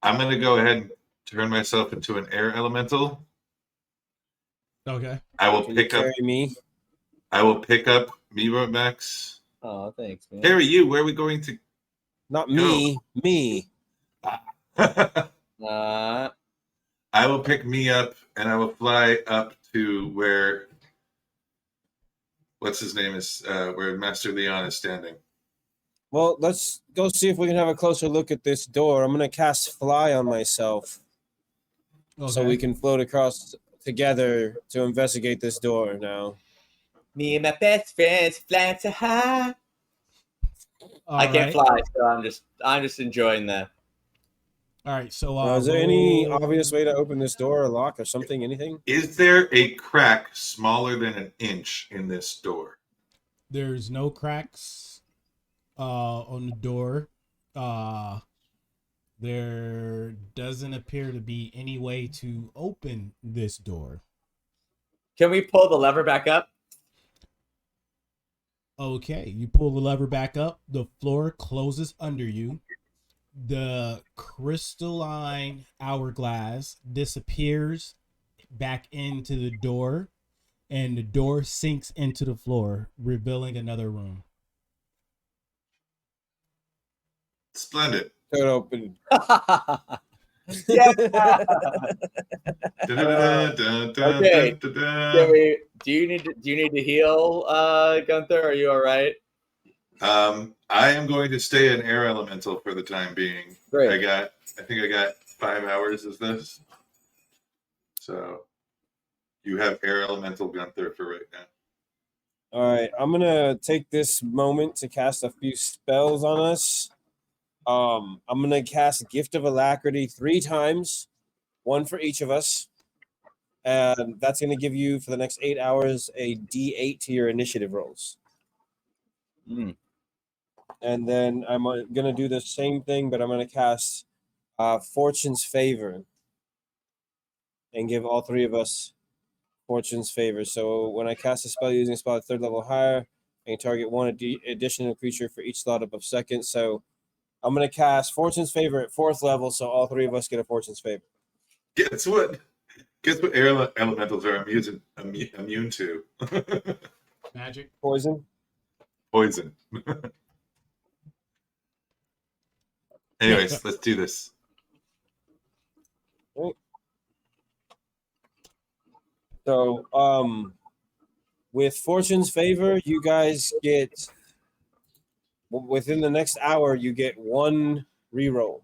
I'm gonna go ahead and turn myself into an air elemental. Okay. I will Can you pick up carry me? Miro Max. Oh, thanks, man. Carry you. Where are we going to? Not me. Me. Uh, I will pick me up and I will fly up to where what's his name is where Master Leon is standing. Well, let's go see if we can have a closer look at this door. I'm gonna cast fly on myself so we can float across together to investigate this door now. me and my best friends flying so high. I can't All fly, so I'm just enjoying that. right. So, Is there any roll- obvious way to open this door or lock or something? Anything? Is there a crack smaller than an inch in this door? There's no cracks on the door. There doesn't appear to be any way to open this door. Can we pull the lever back up? Okay, you pull the lever back up. The floor closes under you. The crystalline hourglass disappears back into the door, and the door sinks into the floor, revealing another room. Splendid. Could open. Yeah. Okay. Do you need to heal, Gunther? Are you all right? I am going to stay an air elemental for the time being. Great. I think I got 5 hours of this. So you have air elemental Gunther for right now. All right, I'm gonna take this moment to cast a few spells on us. I'm gonna cast Gift of Alacrity 3 times, 1 for each of us, and that's gonna give you for the next 8 hours a D8 to your initiative rolls. Mm. And then I'm gonna do the same thing, but I'm gonna cast Fortune's Favor and give all 3 of us Fortune's Favor. So when I cast a spell using a spell at 3rd level higher, I can target 1 additional creature for each slot above 2nd. So I'm going to cast Fortune's Favor at 4th level, so all 3 of us get a Fortune's Favor. Guess what air elementals are immune to? Magic. Poison. Poison. Anyways, let's do this. So, with Fortune's Favor, you guys get, within the next hour, you get 1 reroll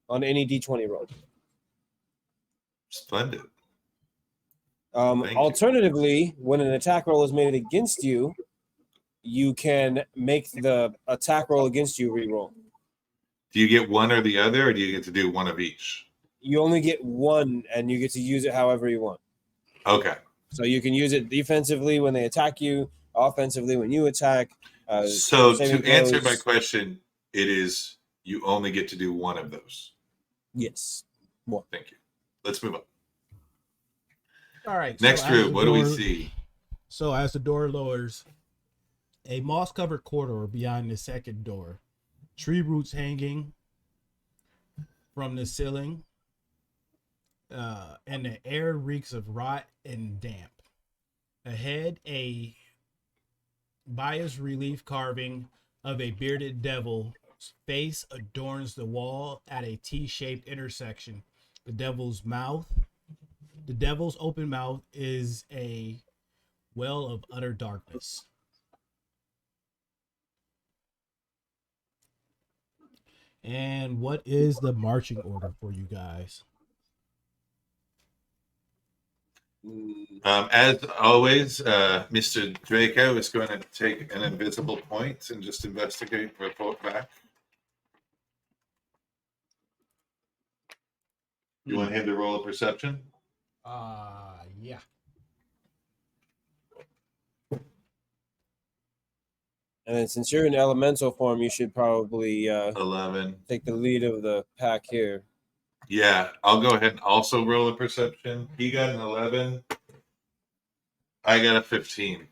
on any D20 roll. Splendid. Thank you. Alternatively, when an attack roll is made against you, you can make the attack roll against you reroll. Do you get one or the other, or do you get to do one of each? You only get 1, and you get to use it however you want. Okay. So you can use it defensively when they attack you, offensively when you attack. So to saving answer throws. my question, it is you only get to do one of those. Yes. Thank you. Let's move on. All right. Next so as room, the what do we door- see? So as the door lowers, a moss-covered corridor beyond the second door, tree roots hanging from the ceiling, and the air reeks of rot and damp. Ahead, a Bias relief carving of a bearded devil's face adorns the wall at a T-shaped intersection. The devil's open mouth is a well of utter darkness. And what is the marching order for you guys? As always, Mr. Draco is going to take an invisible point and just investigate, report back. You want him to roll a perception? Yeah. And then since you're in elemental form, you should probably 11. take the lead of the pack here. Yeah, I'll go ahead and also roll a perception. He got an 11. I got a 15.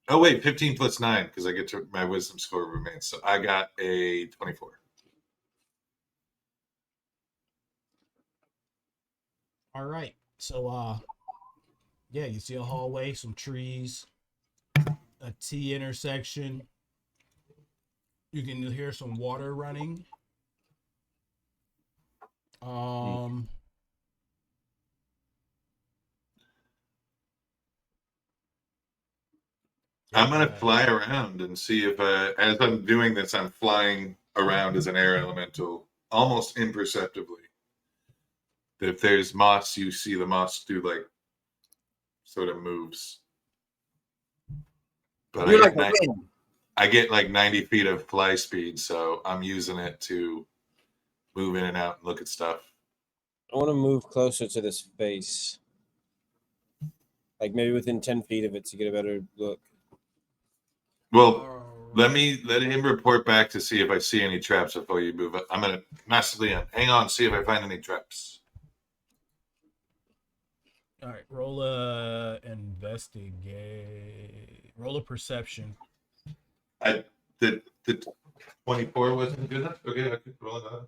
Oh wait, 15 plus 9 because I get to my wisdom score remains. So I got a 24. All right. So yeah, you see a hallway, some trees, a T intersection. You can hear some water running. I'm gonna fly around and see if, as I'm doing this, I'm flying around as an air elemental, almost imperceptibly. If there's moss, you see the moss do like sort of moves. But You're like the wind. I get like 90 feet of fly speed, so I'm using it to move in and out and look at stuff. I want to move closer to this face. Like maybe within 10 feet of it to get a better look. Well, let him report back to see if I see any traps before you move up. I'm gonna massively hang on, see if I find any traps. All right, roll a perception. The 24 wasn't good enough. Okay, I could roll another.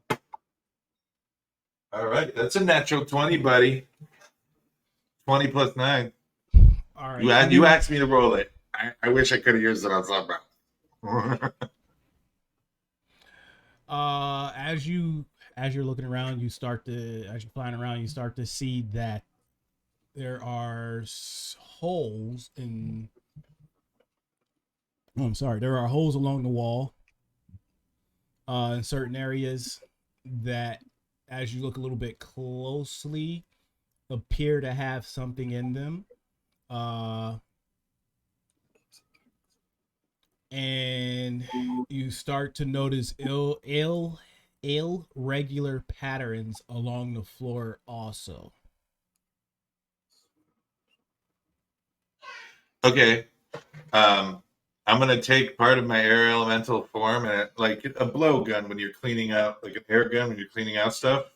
All right, that's a natural 20, buddy. 20 plus 9. All right, You asked me to roll it. I wish I could have used it on something. As you're looking around, as you're flying around, you start to see that there are holes in. Oh, I'm sorry. There are holes along the wall. In certain areas that, as you look a little bit closely, appear to have something in them. And you start to notice irregular patterns along the floor also. Okay. I'm gonna take part of my air elemental form and like a blowgun when you're cleaning out, like an air gun when you're cleaning out stuff.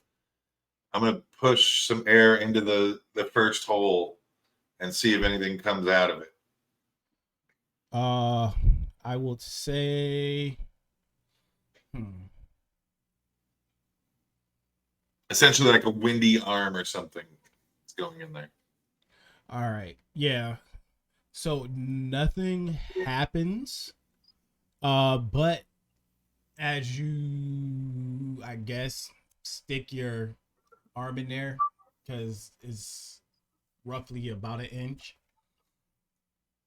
I'm gonna push some air into the first hole and see if anything comes out of it. I will say, essentially like a windy arm or something is going in there. All right, yeah. So nothing happens, but as you, I guess, stick your arm in there, because it's roughly about an inch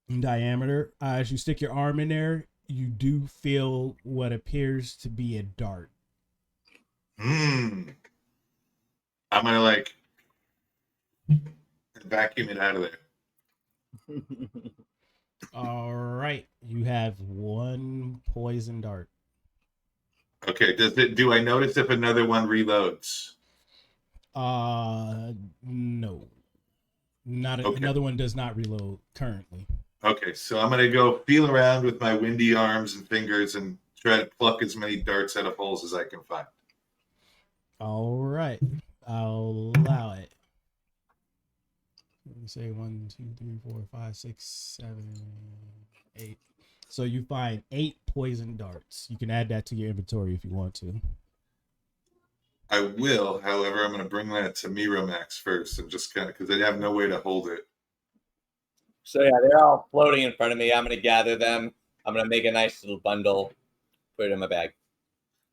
in diameter. As you stick your arm in there, you do feel what appears to be a dart. I'm gonna like vacuum it out of there. All right, you have one poison dart. Okay, do I notice if another one reloads? No. Not Okay. Another one does not reload currently. Okay, so I'm gonna go feel around with my windy arms and fingers and try to pluck as many darts out of holes as I can find. All right, I'll allow it. Let me say 1, 2, 3, 4, 5, 6, 7, 8. So you find 8 poison darts. You can add that to your inventory if you want to. I will, however, I'm going to bring that to Miromax first and just kind of, because I have no way to hold it. So yeah, they're all floating in front of me. I'm gonna gather them. I'm gonna make a nice little bundle, put it in my bag.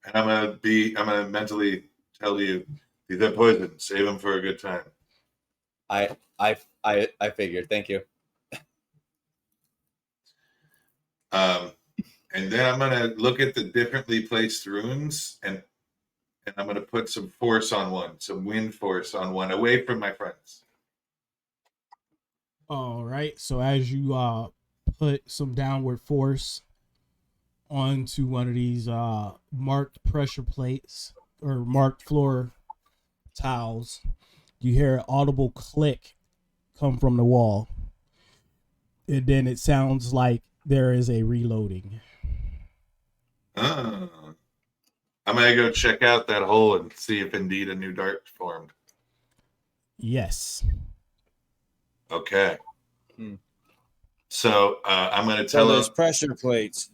And I'm gonna mentally tell you these are poison. Save them for a good time. I figured. Thank you. And then I'm gonna look at the differently placed runes and I'm gonna put some force on one, some wind force on one, away from my friends. All right. So as you put some downward force onto one of these marked pressure plates or marked floor tiles, you hear an audible click come from the wall. And then it sounds like there is a reloading. I'm gonna go check out that hole and see if indeed a new dart formed. Yes. Okay. Hmm. So I'm gonna So tell there's him. pressure plates.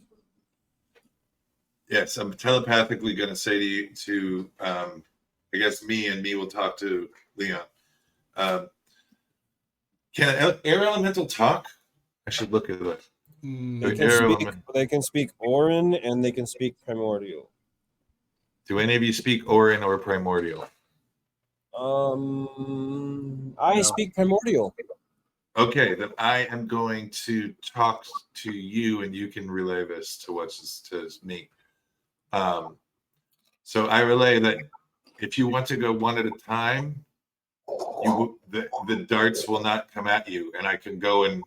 Yes, I'm telepathically gonna say to you I guess me will talk to Leon. Can air elemental talk? I should look at it. They can speak Orin and they can speak Primordial. Do any of you speak Orin or Primordial? I speak Primordial. Okay, then I am going to talk to you, and you can relay this to me. So I relay that if you want to go one at a time, the darts will not come at you, and I can go and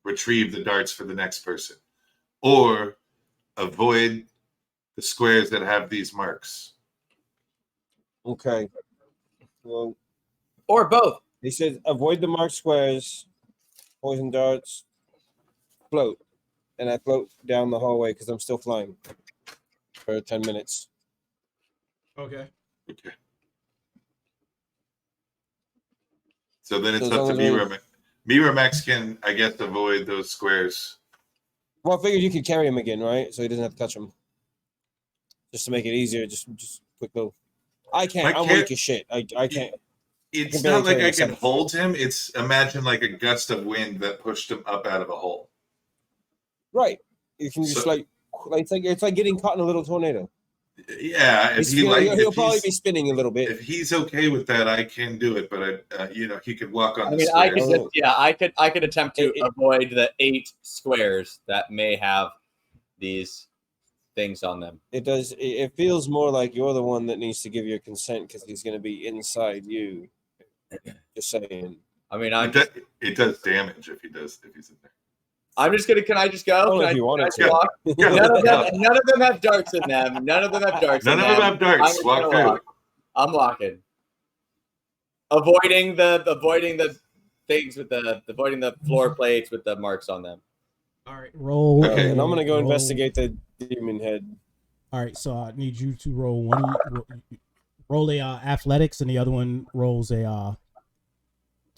retrieve the darts for the next person, or avoid the squares that have these marks. Okay. Well, Or both. he said avoid the marked squares, poison darts, float. And I float down the hallway because I'm still flying for 10 minutes. Okay. Okay. So then it's So up to Miramax can, I guess, avoid those squares. Well, I figured you could carry him again, right? So he doesn't have to touch him. Just to make it easier, just quick little. I can't. I'm weak as shit. I can't. It's not like I can hold him. It's imagine like a gust of wind that pushed him up out of a hole. Right. You can just it's like getting caught in a little tornado. Yeah, he'll probably be spinning a little bit. If he's okay with that, I can do it. But he could walk on. I could attempt to avoid the 8 squares that may have these things on them. It does. It feels more like you're the one that needs to give your consent because he's going to be inside you. Just saying. I mean, it does damage if he's in there. I'm just gonna. Can I just go? If you want to. Walk? None of them have darts in them. None of them have darts. None of them have darts. Walk through. I'm walking. Avoiding the things with avoiding the floor plates with the marks on them. All right, roll. Okay, and I'm gonna go investigate the demon head. All right, so I need you to roll one. Roll a athletics, and the other one rolls a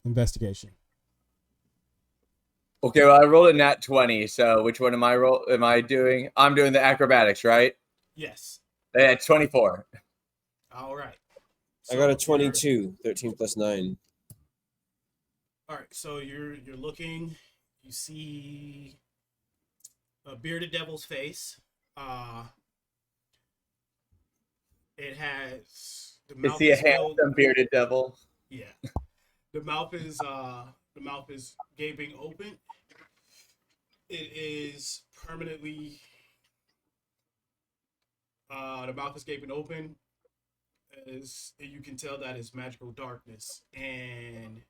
investigation. Okay, well, I rolled a nat 20. So which one am I doing? I'm doing the acrobatics, right? Yes. Yeah, 24. All right. So I got a 22. 13 plus 9. All right, so you're looking. You see a bearded devil's face. It has the mouth. Is he a handsome bearded devil? Yeah. The mouth is gaping open. It is permanently. The mouth is gaping open. As you can tell, that is magical darkness. And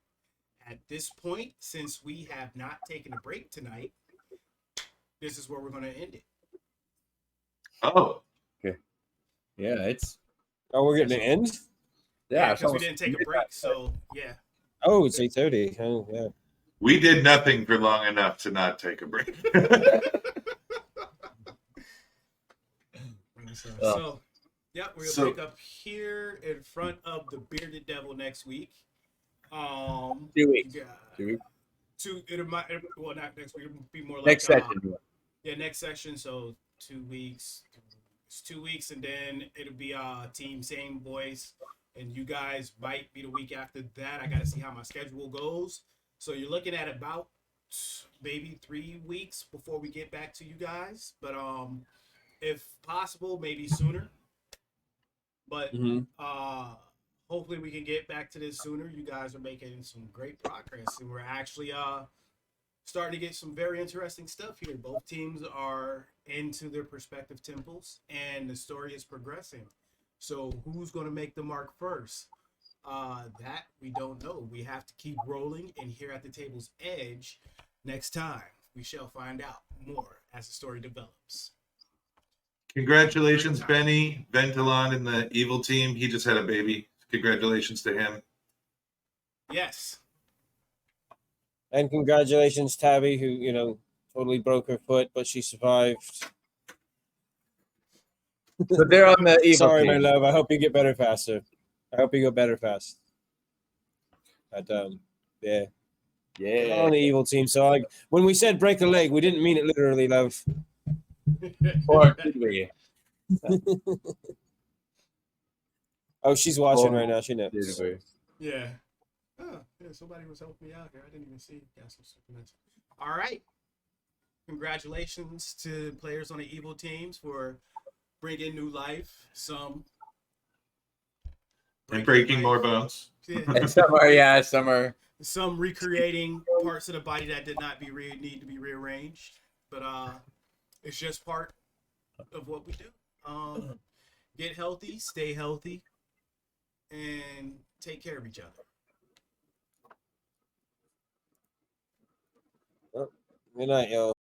at this point, since we have not taken a break tonight, this is where we're going to end it. Oh. Okay. Yeah, it's. Oh, we're getting an end? Yeah, because we didn't take a break, so yeah. Oh, it's 8:30. Oh, yeah. We did nothing for long enough to not take a break. So, yeah, we're gonna pick up here in front of the bearded devil next week. 2 weeks. 2 weeks. Well, not next week. It'll be more like Next session. Yeah, next session. So 2 weeks. It's 2 weeks, and then it'll be team same voice, and you guys might be the week after that. I got to see how my schedule goes. So you're looking at about maybe 3 weeks before we get back to you guys, but if possible, maybe sooner. But Mhm. hopefully we can get back to this sooner. You guys are making some great progress, and we're actually starting to get some very interesting stuff here. Both teams are into their respective temples, and the story is progressing. So who's going to make the mark first? That we don't know. We have to keep rolling, and here at the table's edge, next time we shall find out more as the story develops. Congratulations, Benny Ventilon in the evil team. He just had a baby. Congratulations to him. Yes. And congratulations, Tabby, who totally broke her foot, but she survived. But they're on the evil Sorry, team. my love. I hope you get better faster. I hope you go better fast. But yeah. Yeah. On the evil team. So when we said break a leg, we didn't mean it literally, love. Or did we? Oh, she's watching right now. She knows. Did we? Yeah. Oh, yeah, somebody was helping me out here. I didn't even see. Yeah, some supplements. All right. Congratulations to players on the evil teams for bringing new life. Some And breaking life. more bones. Yeah. Some are. Some recreating parts of the body that did not need to be rearranged. But it's just part of what we do. Get healthy, stay healthy, and take care of each other. Good night, y'all.